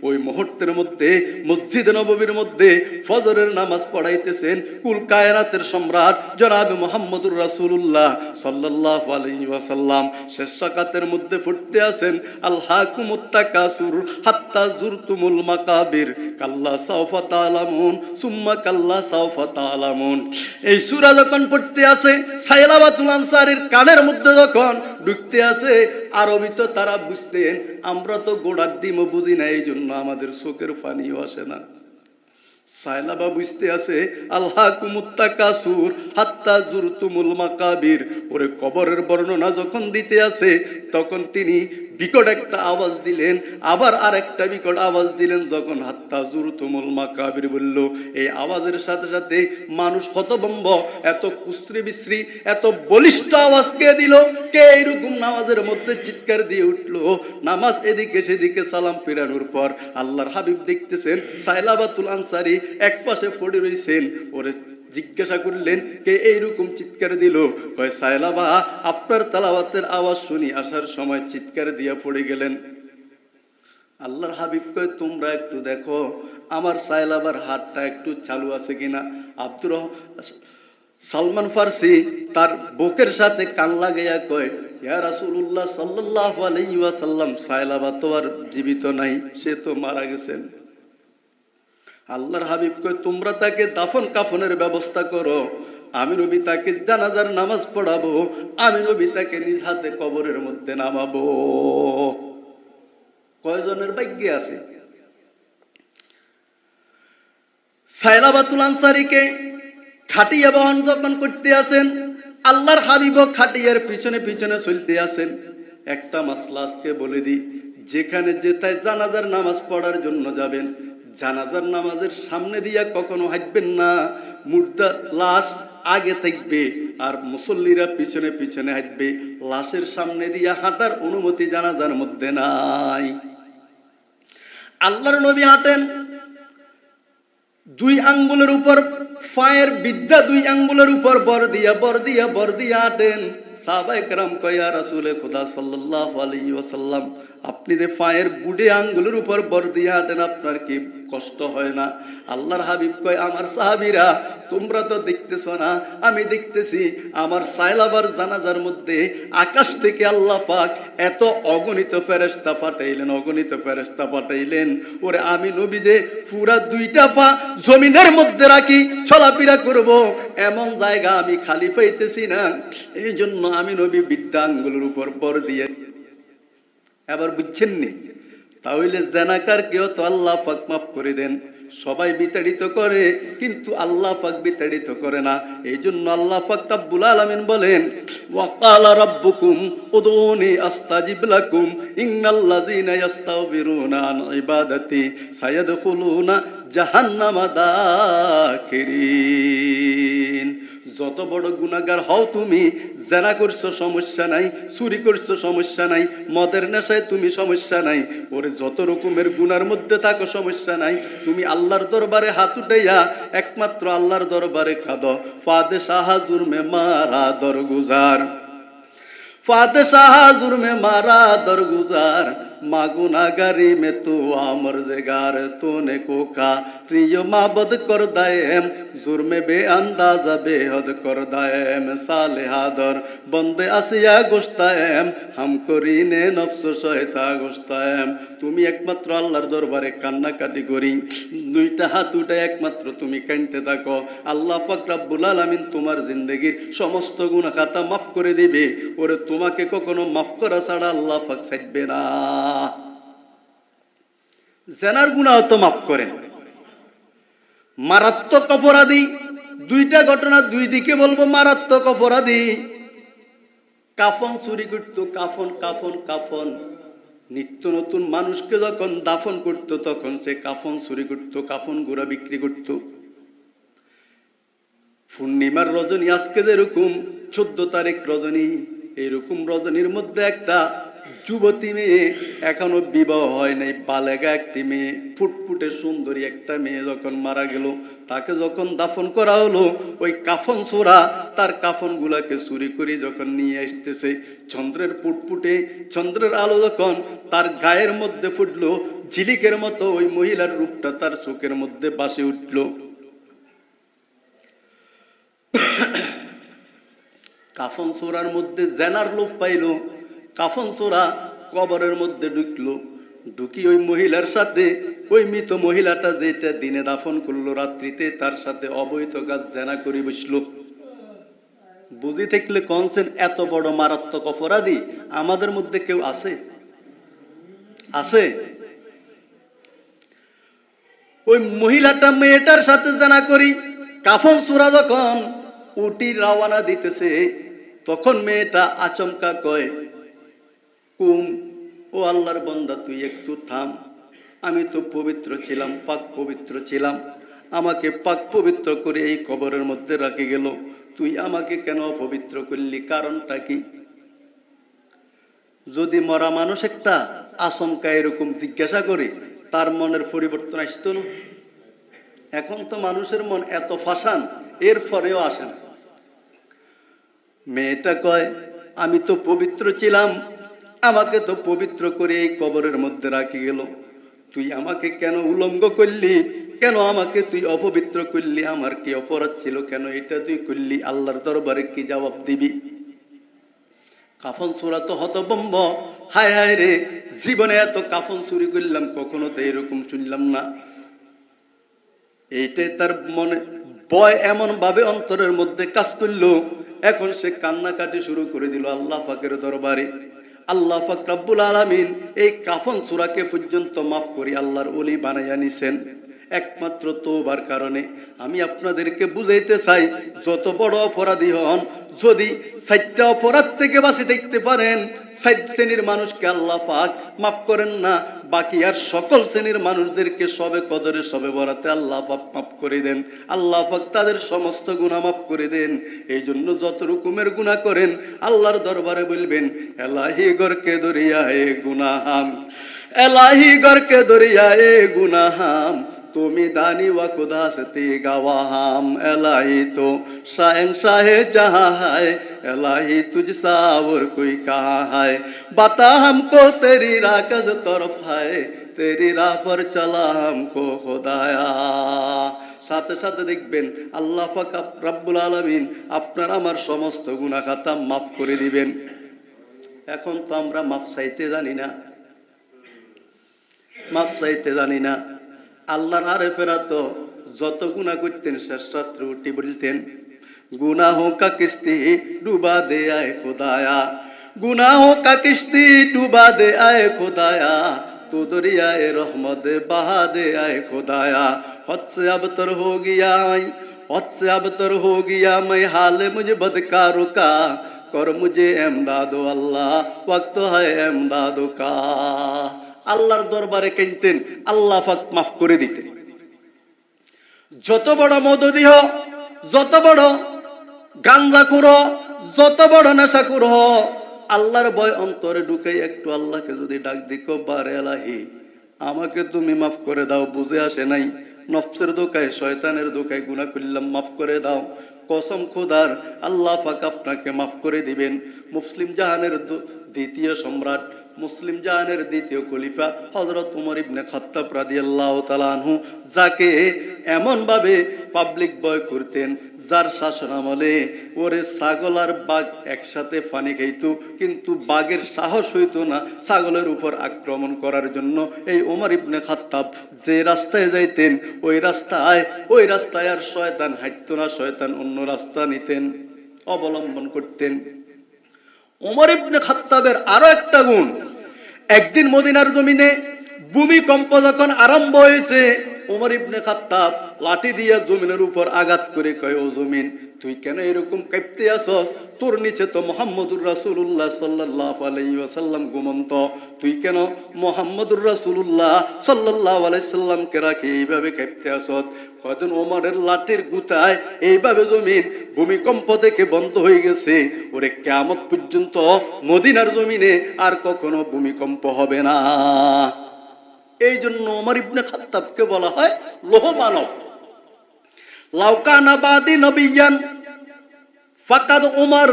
ওই মুহূর্তের মধ্যে মসজিদে নববীর মধ্যে ফজরের নামাজ পড়াইতেছেন কুল কায়নাতের সম্রাট জনাব মুহাম্মদুর রাসূলুল্লাহ সাল্লাল্লাহু আলাইহি ওয়াসাল্লাম। শেষ রাকাতের মধ্যে পড়তে আছেন, আলহাকুমুত তাকাসুর হাত্তা জুরতুমুল মাকাবির কাল্লা সাওফা তাআলামুন সুম্মা কাল্লা সাওফা তাআলামুন। এই সূরা যখন পড়তে আছে, সায়লাবাতুল আনসারীর কানের মধ্যে যখন ঢুকতে আছে, আরবি তো তারা বুঝতেন, আমরা তো গোড়ার ডিমও বুঝি না, এই জন্য আমাদের চোখের পানিও আসে না। সায়লাবা বুঝতে আছে, আলহাকুমুত তাকাসুর হাত্তা জুরতুমুল মাকাবির, ওরে কবরের বর্ণনা যখন দিতে আছে তখন তিনি বিকট একটা আওয়াজ দিলেন, আবার আরেকটা বিকট আওয়াজ দিলেন। যখন হাত্তা জুরতুমুল মাকাবির বলল, এই আওয়াজের সাথে সাথে মানুষ হতভম্ব, এত কুশ্রী বিশ্রী, এত বলিষ্ঠ আওয়াজ কে দিল? কে এইরকম নামাজের মধ্যে চিৎকার দিয়ে উঠলো? নামাজ এদিকে সেদিকে সালাম ফেরানোর পর আল্লাহর হাবিব দেখতেছেন সায়লাবাতুল আনসারী এক পাশে পড়ে রইছেন। ওরে জিজ্ঞাসা করলেন, কে এইরকম চিৎকার দিল? কয়, সায়লাবা আপনার তেলাওয়াতের আওয়াজ শুনি আসার সময় চিৎকার দিয়া পড়ে গেলেন। আল্লাহর হাবিব কয়, তোমরা একটু দেখো আমার সায়লাবার হাতটা একটু চালু আছে কিনা। সালমান ফারসি তার বুকের সাথে কান লাগাইয়া কয়, ইয়া রাসূলুল্লাহ সাল্লাল্লাহু আলাইহি ওয়াসাল্লাম, সায়লাবা তো আর জীবিত নাই, সে তো মারা গেছেন। আল্লাহর হাবিব কয়, তোমরা তাকে দাফন কাফনের ব্যবস্থা করো, আমি নবী তাকে জানাজার নামাজ পড়াবো, আমি নবী তাকে নিজ হাতে কবরের মধ্যে নামাবো। কয়জনের ভাগ্যে আছে? সাইলাবাতুল আনসারীকে খাটিয়া বহন যখন করতে আসেন, আল্লাহর হাবিবও খাটিয়ার পিছনে পিছনে চলতে আসেন। একটা মাসলা আজকে বলে দিই, যেখানে যেটায় জানাজার নামাজ পড়ার জন্য যাবেন, জানাজার নামাজের সামনে দিয়া কখনো হাঁটবেন না। মুর্দা লাশ আগে থাকবে আর মুসল্লিরা পিছনে পিছনে হাঁটবে। লাশের সামনে দিয়া হাঁটার অনুমতি জানাজার মধ্যে নাই। আল্লাহর নবী হাঁটেন দুই আঙ্গুলের উপর, পায়ের বিদ্যা দুই আঙ্গুলের উপর বর দিয়া বর দিয়া বর দিয়া হাঁটেন। সাহাবায়ে কেরাম কয়, ইয়া রাসূলে খোদা সাল্লাল্লাহু আলাইহি ওয়াসাল্লাম, আপনি যে পায়ের বুড়ে আঙ্গুলের উপর বর দিয়া হাঁটেন, আপনার কি কষ্ট হয় না? আল্লাহর হাবিব কয়, আমার সাহাবীরা, তোমরা তো দেখতেছ না, আমি দেখতেছি। আমার সাইলাবার জানাজার মধ্যে আকাশ থেকে আল্লাহ পাক এত অগণিত ফেরেশতা পাঠাইলেন, অগণিত ফেরেশতা পাঠাইলেন। ওরে আমি নবী যে পুরা দুইটা পা জমিনের মধ্যে রাখি চলাফেরা করব, এমন জায়গা আমি খালি পাইতেছি না। এই জন্য আমি নবী বিদ্যা আঙ্গুলের উপর বর দিয়ে। এবার বুঝছেন নি? তাহলে জানাকার কেউ তো আল্লাহ পাক মাফ করে দেন। সবাই বিতাড়িত করে, কিন্তু আল্লাহ পাক বিতাড়িত করে না। এই জন্য আল্লাহ পাক রব্বুল আলামিন বলেন, ওয়া ক্বালা রাব্বুকুম উদউনি আস্তাজিব লাকুম ইন্নাল্লাযীনা ইস্তাগফিরুনা আন ইবাদাতি সায়াদখুলুনা জাহান্নামা দাখিরিন। যত বড় গুনাহগার হও তুমি, জেনা করছো সমস্যা নাই, চুরি করছো সমস্যা নাই, মদের নেশায় তুমি সমস্যা নাই, ওরে যত রকমের গুনার মধ্যে থাকো সমস্যা নাই, তুমি আল্লাহর দরবারে হাত উঠাইয়া একমাত্র আল্লাহর দরবারে খাদো। ফাদে শাহ জুরমে মারা দরগুজার, ফাদে শাহ জুরমে মারা দরগুজার, মাগুনাগারি মে তু আমর জেগার তোনে কোকা প্রিয় মাবদ কর দায়েম জুরমে বে আন্দাজা বেহদ কর দায়েম সালেহাদর বন্দে আসিয়া গোস্তায়েম হাম করিনে নফস শয়তা গোস্তায়েম। তুমি একমাত্র আল্লাহর দরবারে কান্নাকাটি করি, দুইটা হাত উঠে একমাত্র তুমি কাঁদতে থাকো। আল্লাহ পাক রব্বুল আলামিন তোমার জিন্দেগির সমস্ত গুনাহ খাতা মাফ করে দিবে। ওরে তোমাকে কখনো মাফ করা ছাড়া আল্লাহ পাক ছাড়বে না। জেনার গুনাহ তো মাফ করেন। মারাত্মক অপরাধী, দুইটা ঘটনা দুই দিকে বলবো, মারাত্মক অপরাধী কাফন চুরি করত, কাফন কাফন কাফন। নিত্য নতুন মানুষকে যখন দাফন করত তখন সে কাফন চুরি করত, কাফন গুড়া বিক্রি করত। পূর্ণিমার রজনী, আজকে যেরকম 14 তারিখ রজনী, এরকম রজনীর মধ্যে একটা যুবতী মেয়ে, এখনো বিবাহ হয় নাই, বালেগা একটি মেয়ে, ফুটফুটে সুন্দরী একটা মেয়ে যখন মারা গেল, তাকে যখন দাফন করা হলো, ওই কাফন চোরা তার কাফন গুলাকে চুরি করে যখন নিয়ে আসতেছে, চন্দ্রের ফুটফুটে চন্দ্রের আলো যখন তার গায়ের মধ্যে ফুটলো, ঝিলিকের মতো ওই মহিলার রূপটা তার চোখের মধ্যে বাসে উঠল। কাফন চোরার মধ্যে জেনার লোভ পাইল, কাফন চোরা কবরের মধ্যে ঢুকলো, ঢুকি ওই মহিলার সাথে, ওই মৃত মহিলাটা যেটা দিনে দাফন করলো, রাত্রিতে তার সাথে অবৈধ কাজ জেনা করে বসলো। বুঝি থাকলে কনসেন, এত বড় মারাত্মক অপরাধী আমাদের মধ্যে কেউ আছে? আছে? ওই মহিলাটা মেয়েটার সাথে জেনা করি, কাফন চোরা যখন উটি রওয়ানা দিতেছে, তখন মেয়েটা আচমকা কয়, কুম, ও আল্লাহর বান্দা তুই একটু থাম, আমি তো পবিত্র ছিলাম, পাক পবিত্র ছিলাম, আমাকে পাক পবিত্র করে এই কবরের মধ্যে রাখে গেল, তুই আমাকে কেন অপবিত্র করলি, কারণটা কি? যদি মরা মানুষ একটা আচমকা এরকম জিজ্ঞাসা করে, তার মনের পরিবর্তন আসতো না? এখন তো মানুষের মন এত ফাসান, এর পরেও আসে না। মেয়েটা কয়, আমি তো পবিত্র ছিলাম, আমাকে তো পবিত্র করে এই কবরের মধ্যে রাখি গেল, তুই আমাকে কেন উলঙ্গ করলি, কেন আমাকে তুই অপবিত্র করলি, আমার কি অপরাধ ছিল, কেন এটা তুই করলি, আল্লাহর দরবারে কি জবাব দিবি? কাফন চোরা তো হতভম্ব, হায় হায় রে, জীবনে এত কাফন চুরি করলাম, কখনো তো এরকম শুনলাম না। এইটাই তার মনে ভয় এমন ভাবে অন্তরের মধ্যে কাজ করলো, এখন সে কান্নাকাটি শুরু করে দিল আল্লাহ পাকের দরবারে। আল্লাহ পাক রব্বুল আলামিন এই কাফন চোরাকে পর্যন্ত মাফ করে আল্লাহর ওলি বানাইয়া নিছেন। একমাত্র তওবার কারণে। আমি আপনাদেরকে বুঝাইতে চাই, যত বড় অপরাধী হন, যদি 4টা অপরাধ থেকে বাঁচে থাকতে পারেন, 4 শ্রেণীর মানুষকে আল্লাহ পাক মাফ করেন না, বাকি আর সকল শ্রেণীর মানুষদেরকে সবে কদরে সবে বরাতে আল্লাহ পাক মাফ করে দেন। আল্লাহ পাক তাদের সমস্ত গুনাহ মাফ করে দেন। এই জন্য যত রকমের গুনাহ করেন আল্লাহর দরবারে বলবেন, এলাহি গরকে দরিয়ায়ে গুনাহাম, এলাহি গরকে দরিয়ায়ে গুনাহাম, তুমি দানি व खुदा सती गवाहाम। एलाही तो शहंशाह जहां है, एलाही तुझसा और कोई कहाँ है, बता हमको तेरी राह किस तरफ है, तेरी राह पर चला हमको खुदाया। সাথে সাথে দেখবেন আল্লাহ পাক রব্বুল আলামিন আপনার আমার সমস্ত গুনাহ খাতা মাফ করে দিবেন। এখন তো আমরা মাফ চাইতে জানি না, মাফ চাইতে জানি না। আল্লাহর আরেফেরা তো যত গুনাহ করতেন শেষ রাত্রে উঠে বলতেন, गुनाहों का किश्ती डुबा दे आए खुदाया, गुनाहों का किश्ती डुबा दे आए खुदाया, तू दरियाए रहमत बहा दे आए खुदाया। हद से अबतर हो गया, हद से अबतर हो गया मैं हाल मुझे बदकारों का, कर मुझे एमदादो अल्लाह वक्त है एमदादो का। আল্লাহর দরবারে কেনতেন, আল্লাহ পাক মাফ করে দিতেন। যত বড় মদদি হ, যত বড় গাঞ্জাখুর, যত বড় নেশাখুর হ, আল্লাহর ভয় অন্তরে ঢুকে একটু আল্লাহকে যদি ডাক দিকো, বারে এলাহি আমাকে তুমি মাফ করে দাও, বুঝে আসে নাই, নফসের দোকায় শয়তানের দোকায় গুনাহ করলাম, মাফ করে দাও। কসম খোদার, আল্লাহ পাক আপনাকে মাফ করে দিবেন। মুসলিম জাহানের দ্বিতীয় সম্রাট, মুসলিম জাহানের দ্বিতীয় খলিফা হযরত উমর ইবনে খাত্তাব রাদিয়াল্লাহু তাআলা আনহু, যাকে এমন ভাবে পাবলিক ভয় করতেন, যার শাসন আমলে ওরে ছাগল আর বাঘ একসাথে পানি খাইতো, কিন্তু বাঘের সাহস হইতো না ছাগলের উপর আক্রমণ করার জন্য। এই উমর ইবনে খাত্তাব যে রাস্তায় যাইতেন, ওই রাস্তায় আর শয়তান হাঁটতো না, শয়তান অন্য রাস্তা নিতেন, অবলম্বন করতেন। উমর ইবনে খাত্তাবের আরো একটা গুণ, একদিন মদিনার জমিনে ভূমিকম্প যখন আরম্ভ হয়েছে, উমর ইবনে খাত্তাব লাঠি দিয়ে জমিনের উপর আঘাত করে কয়, ও জমিন তুই কেন এরকম কাঁপতে আসস? তোর নিচে তো মুহাম্মদুর রাসূলুল্লাহ সাল্লাল্লাহু আলাইহি ওয়াসাল্লাম ঘুমন্ত, তুই কেন মুহাম্মদুর রাসূলুল্লাহ সাল্লাল্লাহু আলাইহি সাল্লামকে রাখি এইভাবে কাঁপতে আসস? কয়দিন ওমরের লাঠির গুতায় এইভাবে জমিন ভূমিকম্প থেকে বন্ধ হয়ে গেছে। ওরে কিয়ামত পর্যন্ত মদিনার জমিনে আর কখনো ভূমিকম্প হবে না। এই জন্য উমর ইবনে খাত্তাবকে বলা হয় লৌহ মানব। লাউকানা বাদি নবিয়ান ফাকাদ উমর,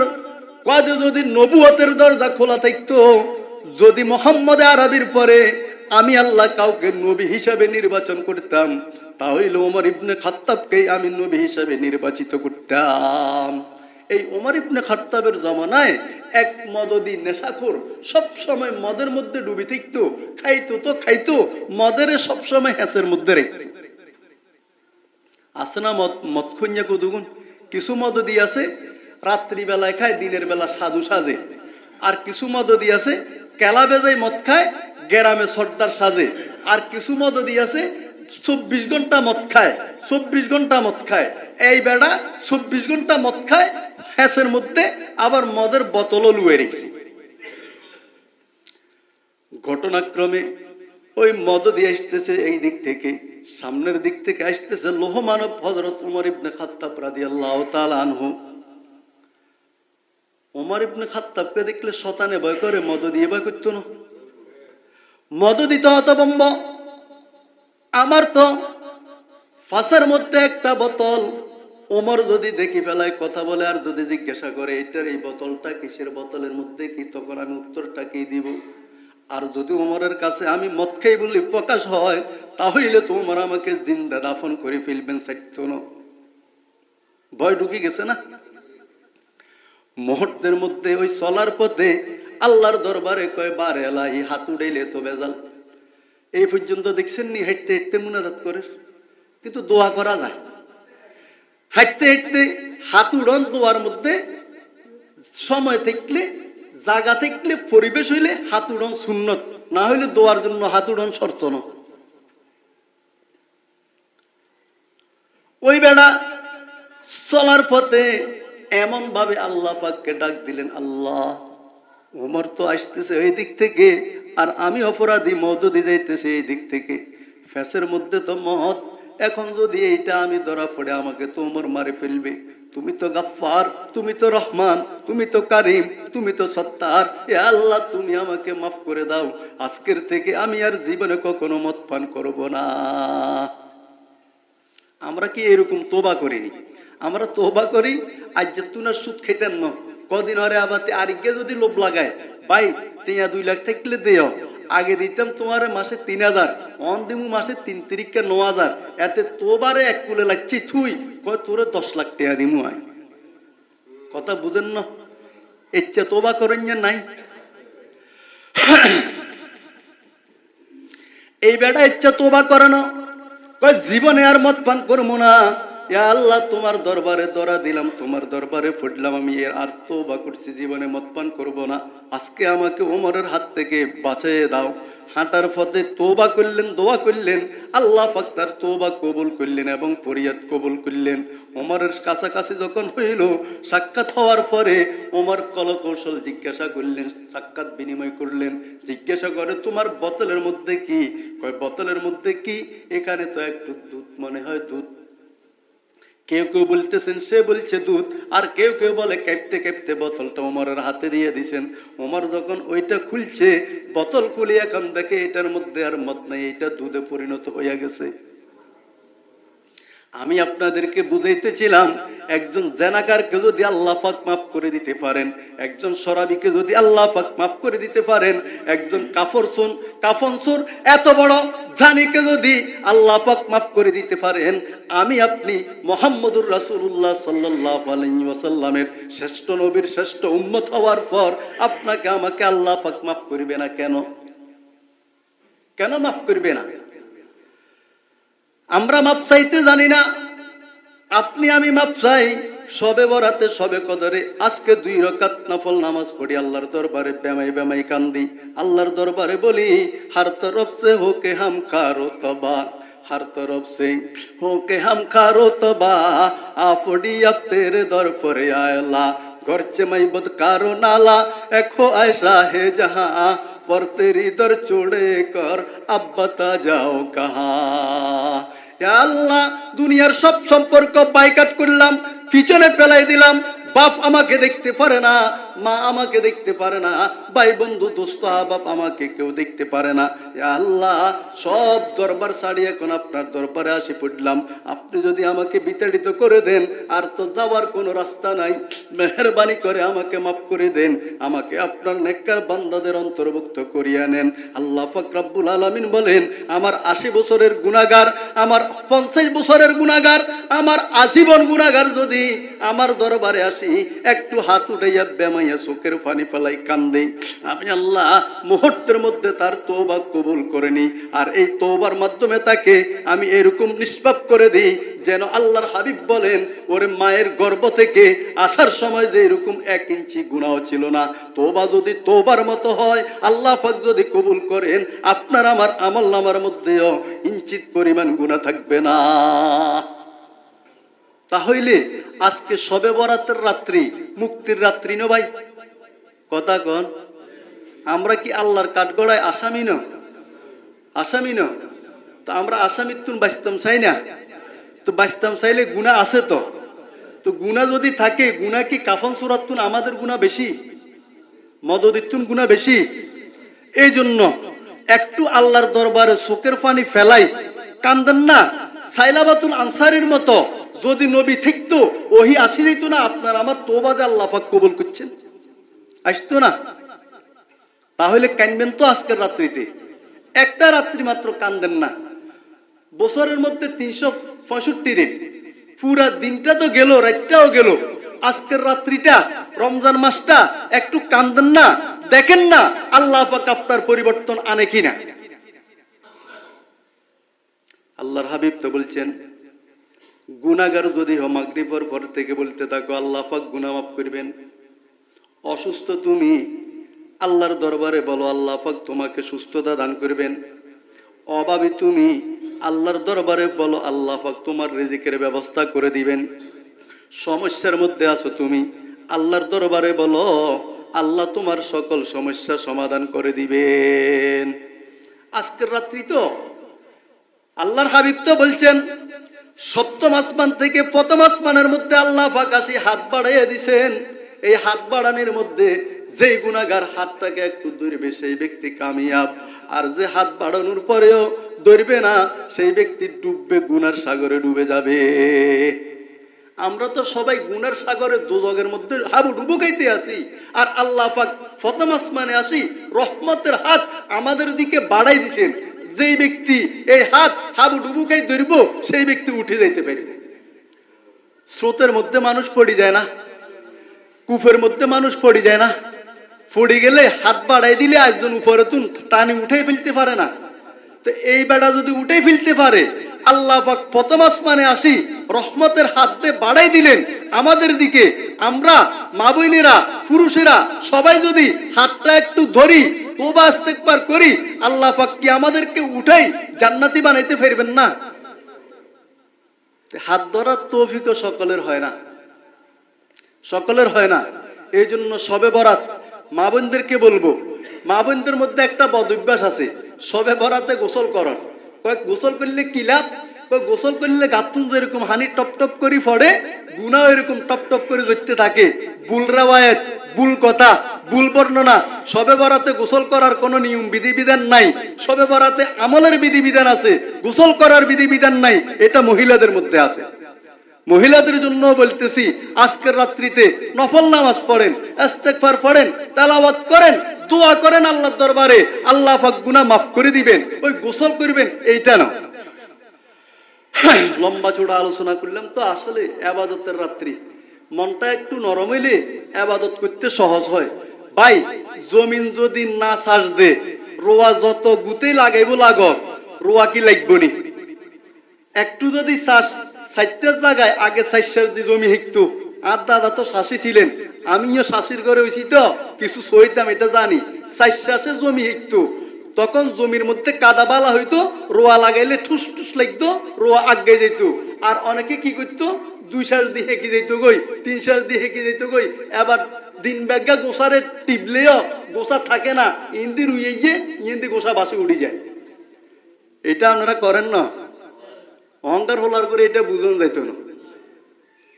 কদ যদি নবুয়তের দরজা খোলা থাকতো, যদি মুহাম্মদ আরবির পরে আমি আল্লাহ কাউকে নবী হিসাবে নির্বাচন করতাম, তাহলে উমর ইবনে খাত্তাবকেই আমি নবী হিসাবে নির্বাচিত করতাম। এই উমর ইবনে খাত্তাবের জামানায় এক মদদি নেশাখোর সব সময় মদের মধ্যে ডুবে থাকতো, খাইতো মদের সব সময় হ্যাঁচের মধ্যে রাখতো। আছে না মদ খঞ্জা কদুগুন, কিছু মদদি আছে রাত্রি বেলায় খায়, দিনের বেলা সাধু সাজে, আর কিছু মদদি আছে কেলা বেজায় মদ খায়, গ্রামে সর্দার সাজে, আর কিছু মদদি আছে 24 ঘন্টা মদ খায়, 24 ঘন্টা মদ খায়। এই বেড়া 24 ঘন্টা মদ খায়, হ্যাঁসের মধ্যে আবার মদের বোতলও লুয়ে রেখেছে। ঘটনাক্রমে ওই মদ দিয়ে আসতেছে এই দিক থেকে, সামনের দিক থেকে আসতেছে লৌহ মানব হযরত উমর ইবনে খাত্তাব রাদিয়াল্লাহু তাআলা আনহু। উমর ইবনে খাত্তাবকে দেখলে শয়তানে ভয় করে, মদ দিয়ে ভয় করতো না, মদ দিত হতভম্ব। আমার তো ফাঁসের মধ্যে একটা বোতল, ওমর যদি দেখি ফেলায় কথা বলে আর যদি জিজ্ঞাসা করে এটার এই বোতলটা কিসের, বোতলের মধ্যে কি, তখন আমি উত্তরটা কি দিব? আর যদি ওমরের কাছে আমি মদ খাই বলি প্রকাশ হয়, তাহলে তো ওমর আমাকে জিন্দা দাফন করে ফেলবেন, চাইতো না। ভয় ঢুকে গেছে না মুহূর্তের মধ্যে। ওই চলার পথে আল্লাহর দরবারে কয়, বারে এলাহি হাত উড়াইলে তো বেজাল। এই পর্যন্ত দেখছেন নি হাঁটতে হাঁটতে মুনাজাত করে, কিন্তু দোয়া করা যায়। হাঁটতে হাঁটতে হাত উড়ন, দোয়ার মধ্যে সময় থাকলে, জায়গা থাকলে, পরিবেশ হইলে হাত উড়ন সুন্নত, না হইলে দোয়ার জন্য হাত উড়ন শর্ত না। ওই বেড়া চলার পথে এমন ভাবে আল্লাহ পাককে ডাক দিলেন, আল্লাহ ওমর তো আসতেছে এই দিক থেকে, আর আমি অপরাধী মওদুদি যাইতেছে এই দিক থেকে, ফ্যাসের মধ্যে তো মদ, এখন যদি এইটা আমি ধরা পড়ে আমাকে তো ওমর মারে ফেলবে। তুমি তো গাফফার, তুমি তো রহমান, তুমি তো কারিম, তুমি তো সত্তার, এ আল্লাহ তুমি আমাকে মাফ করে দাও, আজকের থেকে আমি আর জীবনে কখনো মদ পান করব না। আমরা কি এরকম তোবা করিনি? আমরা তোবা করি আজ যে তুনার সুদ খেতেন না, কদিন হরে আবার আরেককে যদি লোভ লাগায়, ভাই টিয়া 2 লাখ থাকলে দিও, আগে দিতাম তোমার মাসে 3000, অন দিমু মাসে 3 তিরিকা 9000, এতে তোবারে এক কুলে লাগছি থুই, কয় তোরে 10 লাখ টাকা দিমু আয়। কথা বুঝেন না? ইচ্ছা তোবা করেন না নাই? এই বেটা ইচ্ছা তোবা করে না, কয় জীবনে আর মদ পান করবো না, ইয়া আল্লাহ তোমার দরবারে ধরা দিলাম, তোমার দরবারে ফুটলাম, আমি এর আর তওবা করছি, জীবনে মদ পান করবো না, আজকে আমাকে ওমরের হাত থেকে বাঁচিয়ে দাও। হাঁটার পথে তওবা করলেন, দোয়া করলেন, আল্লাহ পাক তার তওবা কবুল করলেন এবং ফরিয়াদ কবুল করলেন। ওমরের কাছাকাছি যখন হইল, সাক্ষাৎ হওয়ার পরে ওমর কলকৌশল জিজ্ঞাসা করলেন, সাক্ষাৎ বিনিময় করলেন, জিজ্ঞাসা করে তোমার বোতলের মধ্যে কি? কয় বোতলের মধ্যে কি? এখানে তো একটু দুধ মনে হয়, দুধ। কেউ কেউ বলতেছেন সে বলছে দুধ, আর কেউ কেউ বলে কাঁপতে কাঁপতে বোতলটা ওমরের হাতে দিয়ে দিছেন। ওমর যখন ওইটা খুলছে, বোতল খুলে এখন দেখে এটার মধ্যে আর মদ নাই, এটা দুধে পরিণত হইয়া গেছে। আমি আপনাদেরকে বুঝাইতেছিলাম, একজন জেনাকারকে যদি আল্লাহ পাক মাফ করে দিতে পারেন, একজন শরাবীকে যদি আল্লাহ পাক মাফ করে দিতে পারেন, একজন কাফনসুর এত বড় জানিকে যদি আল্লাহ পাক মাফ করে দিতে পারেন, আমি আপনি মুহাম্মদুর রাসূলুল্লাহ সাল্লাল্লাহু আলাইহি ওয়াসাল্লামের শ্রেষ্ঠ নবীর শ্রেষ্ঠ উম্মত হওয়ার পর আপনাকে আমাকে আল্লাহ পাক মাফ করবে না কেন? কেন মাফ করবে না? আমরা মাপ চাইতে জানি না, আপনি আমি মাপ চাই। সবে বরাতে সবে কদরে আজকে 2 রাকাত নফল নামাজ পড়ি, আল্লাহর দরবারে বেমাই বেমাই কান্দি, আল্লাহর দরবারে বলি হর তরফ সে হোকে হাম খারো তবা, हर तरफ से होके हम खारो तबा, आपड़ी अब तेरे दर पर आयला, घर से मैं बदकारो नाला, एखो ऐसा है जहां पर तेरी दर छोड़े कर अब बता जाओ कहां। या अल्लाह दुनियार सब সম্পর্ক বাইকাট করলাম, পিছনে ফেলাই দিলাম, বাপ আমাকে দেখতে পারে না, মা আমাকে দেখতে পারে না, ভাই বন্ধু দোস্ত আহবাব আমাকে কেউ দেখতে পারে না। ইয়া আল্লাহ সব দরবার ছাড়ি এখন আপনার দরবারে আসি পড়লাম, আপনি যদি আমাকে বিতাড়িত করে দেন আর তো যাওয়ার কোনো রাস্তা নাই, মেহেরবানি করে আমাকে মাফ করে দেন, আমাকে আপনার নেককার বান্দাদের অন্তর্ভুক্ত করিয়া নেন। আল্লাহ পাক রব্বুল আলামিন বলেন, আমার 80 বছরের গুনাহগার, আমার 50 বছরের গুনাহগার, আমার আজীবন গুনাহগার যদি আমার দরবারে আসি, একটু হাত উঠাইয়া বেমাইয়া চোখের পানি ফেলাই কান্দে, আমি আল্লাহ মুহূর্তের মধ্যে তার তওবা কবুল করে নিই, আর এই তওবার মাধ্যমে তাকে আমি এরকম নিষ্পাপ করে দিই যেন আল্লাহর হাবিব বলেন, ওরে মায়ের গর্ভ থেকে আসার সময় যে এরকম 1 ইঞ্চি গুনাহ ছিল না। তওবা যদি তওবার মতো হয়, আল্লাহ পাক যদি কবুল করেন, আপনার আমার আমলনামার মধ্যেও ইঞ্চিত পরিমাণ গুনাহ থাকবে না। তাহলে আজকে শবে বরাতের রাত্রি মুক্তির রাত্রি না ভাই? কথা কন, আমরা কি আল্লাহর কাঠগড়ায় আসামি না? আসামি না? তো আমরা আসামির তুন বাঁচতাম চাই না? তো বাঁচতাম চাইলে গুনাহ আছে তো, তো গুনাহ যদি থাকে, গুনাহ কি কাফন সূরাত তুন আমাদের গুনাহ বেশি, মদদির তুন গুনাহ বেশি? এই জন্য একটু আল্লাহর দরবারে চোখের পানি ফেলাই কান্দেন না। সাইলাবাতুল আনসারীর মতো যদি নবী থাকতো, ওহি আসি দিত না, আপনার আমার তওবা যে আল্লাহ পাক কবুল করছেন, আসতো না? তাহলে কাঁদবেন তো আজকের রাত্রিতে, একটা রাত্রি মাত্র কান্দেন না। বছরের মধ্যে 365 দিন, পুরা দিনটা তো গেল, রাতটাও গেল, আজকের রাত্রিটা, রমজান মাসটা একটু কান্দেন না, দেখেন না আল্লাহ পাক আপনার পরিবর্তন আনে কিনা। আল্লাহর হাবিব তো বলছেন, গুনাহগার যদি হো মাগরিবের পর থেকে বলতে থাকো আল্লাহ পাক গুনাহ মাফ করবেন। অসুস্থ তুমি আল্লাহর দরবারে বলো আল্লাহ পাক তোমাকে সুস্থতা দান করবেন। অভাবী তুমি আল্লাহর দরবারে বলো, আল্লাহ পাক তোমার রিজিকের ব্যবস্থা করে দিবেন। সমস্যার মধ্যে আছো তুমি, আল্লাহর দরবারে বলো, আল্লাহ তোমার সকল সমস্যা সমাধান করে দিবেন। আজকের রাত্রি তো আল্লাহর হাবিব তো বলছেন, সপ্তম আসমান থেকে প্রথম আসমানের মধ্যে আল্লাহ পাক আসি হাত বাড়াইয়া দিছেন। এই হাত বাড়ানোর মধ্যে যেই গুনাহগার হাতটাকে একটু ধরবে সেই ব্যক্তি কামিয়াব, আর যে হাত বাড়ানোর পরেও ধরবে না সেই ব্যক্তি ডুববে, গুনার সাগরে ডুবে যাবে। আমরা তো সবাই গুনার সাগরে দোজখের মধ্যে হাবুডুবু খাইতে আসি, আর আল্লাহ পাক প্রথম আসমানে আসি রহমতের হাত আমাদের দিকে বাড়াই দিছেন। যেই ব্যক্তি এই হাত হাবুডুবু খাই ধরব সেই ব্যক্তি উঠে যাইতে পারবে। স্রোতের মধ্যে মানুষ পড়ে যায় না, কূপের মধ্যে মানুষ পড়ে যায় না, পড়ে গেলে হাত বাড়াই দিলে একজন উপরে তুন টানি উঠে ফেলতে পারে না। তো এই বেড়া যদি উঠে ফেলতে পারে, আল্লাহ পাক প্রথম আসমানে আসি রহমতের হাত দিয়ে বাড়াই দিলেন আমাদের দিকে। আমরা মা বোনেরা পুরুষেরা সবাই যদি হাতটা একটু ধরি, তওবা ইস্তেগফার করি, আল্লাহ পাক কি আমাদেরকে উঠাই জান্নাতি বানাইতে পারবেন না? হাত ধরার তৌফিকও সকলের হয় না, সকলের হয় না। এই জন্য শবে বরাত মা বোনদেরকে বলবো, মা বোনদের মধ্যে একটা বদ অভ্যাস আছে, শবে বরাতে গোসল করার। কয়েক গোসল করলে কি লাভ? গোসল করলে গাতুন যেরকম হানি টপ টপ করে পড়ে, গুনাহ এরকম টপ টপ করে জ্বলতে থাকে। ভুল রাওয়ায়াত, ভুল কথা, ভুল বর্ণনা। শবে বরাতে গোসল করার কোনো নিয়ম বিধিবিধান নাই। শবে বরাতে আমলের বিধিবিধান আছে, গোসল করার বিধিবিধান নাই। এটা মহিলাদের মধ্যে আছে। মহিলাদের জন্য বলতেছি, আজকের রাত্রিতে নফল নামাজ পড়েন, ইস্তেগফার পড়েন, তেলাওয়াত করেন, দোয়া করেন আল্লাহর দরবারে, আল্লাহ পাক গুনাহ মাফ করে দিবেন। ওই গোসল করবেন এইটা না। লম্বা চূড়া আলোচনা করলাম তো, আসলে ইবাদতের রাত্রি, মনটা একটু নরম হইলে ইবাদত করতে সহজ হয়। ভাই, জমিন যদি না চাষ দে, রোয়া যত গুতেই লাগাইবো লাগক, রোয়া কি লাগবো নি? একটু যদি চাষ সাইটের জায়গায় আগে চাষের যে জমি হিকতো, আর দাদা তো শাসি ছিলেন, আমিও শাসির ঘরে হয়েছি তো কিছু সইতাম, এটা জানি। চাষের জমি হিকতো, তখন জমির মধ্যে কাদা বালা হইতো, রোয়া লাগাইলে ঠুস ঠুস লাগতো, রোয়া আগে যেত। আর অনেকে কি করতো, 2 সার দিয়ে হেঁকে যেত গই, 3 সার দিয়ে হেঁকে যেত গই। এবার দিন ব্যাগা গোসারে টিপলেও গোসা থাকে না, ইন্দি রুইয়ে গিয়ে ইন্দি গোসা বাসে উড়ে যায়। এটা আপনারা করেন না? অহংকার হলার করে এটা বুঝন যাইত না,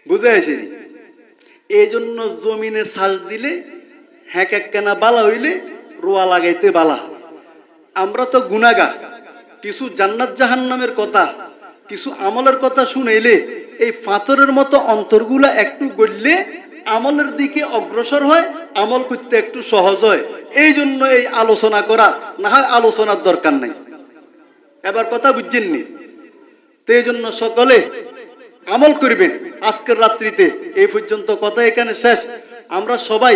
বুঝে আসেনি। এই জন্য জমিনে শ্বাস দিলে হ্যাক একখানা বালা হইলে রোয়া লাগাইতে বালা। আমরা তো গুনাহগার, কিছু জান্নাত জাহান্নামের কথা, কিছু আমলের কথা শুনাইলে এই পাথরের মতো অন্তরগুলা একটু গড়লে আমলের দিকে অগ্রসর হয়, আমল করতে একটু সহজ হয়। এই জন্য এই আলোচনা করা, না হয় আলোচনার দরকার নাই। এবার কথা বুঝছেননি? তো এই জন্য সকলে আমল করবেন। আজকের রাত্রিতে এই পর্যন্ত কথা এখানে শেষ। আমরা সবাই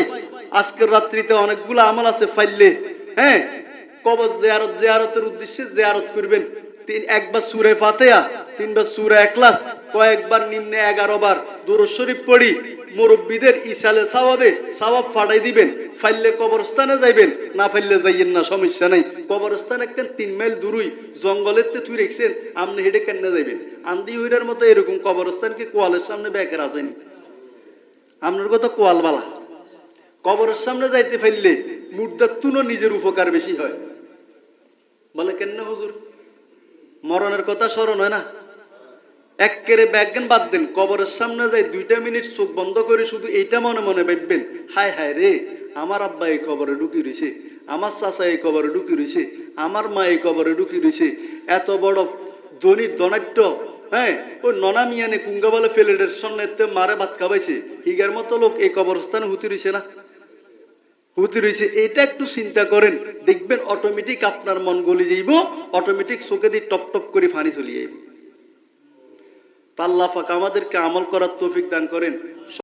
আজকের রাত্রিতে অনেকগুলো আমল আছে ফাইলে, হ্যাঁ, কবর জিয়ারতের উদ্দেশ্যে জিয়ারত করবেন। একবার সূরা ফাতিহা, 3 বার সূরা ইখলাস, কয়েকবার নিম্নে 11 বার দুরূদ শরীফ পড়ি। মুরব্বীদের ইসালে সওয়াব ফাটাই দিবেন। ফাইলে কবরস্থানে যাইবেন, না ফাইলে যাইয়েন না, সমস্যা নাই। কবরস্থান একখান 3 মাইল দূরই, জঙ্গলেতে তুই রেখছেন, আপনি হেঁটে কেন যাইবেন? আন্দি হইরার মতো এরকম কবরস্থান কি কোয়ালের সামনে বেকার আসেনি? আপনার কত কোয়াল বালা। কবরের সামনে যাইতে ফেললে মুর্দার তুনো নিজের উপকার বেশি হয়। বলে কেন হুজুর? মরণের কথা স্মরণ হয় না? একেবারে ব্যাজ্ঞান বাদ দেন, কবরের সামনে যাই 2 মিনিট চোখ বন্ধ করে শুধু এইটা মনে মনে ভাববেন, হায় হায় রে, আমার আব্বা এই কবরে ঢুকি রয়েছে, আমার চাচা এই কবরে ঢুকি রয়েছে, আমার মা এই কবরে ঢুকি রয়েছে। এত বড় ধনী ধনাঢ্য, হ্যাঁ, ওই ননা মিয়ানে কুঙ্গা বলে প্লেটের সামনে মারে ভাত খাওয়াইছে, হিগার মতো লোক এই কবরস্থানে হুতি রয়েছে না, হুতি রয়েছে। এটা একটু চিন্তা করেন, দেখবেন অটোমেটিক আপনার মন গলি যাইব, অটোমেটিক চোখে দিয়ে টপ টপ করে পানি চলে যাইব। আল্লাহ পাক আমাদেরকে আমল করার তৌফিক দান করেন।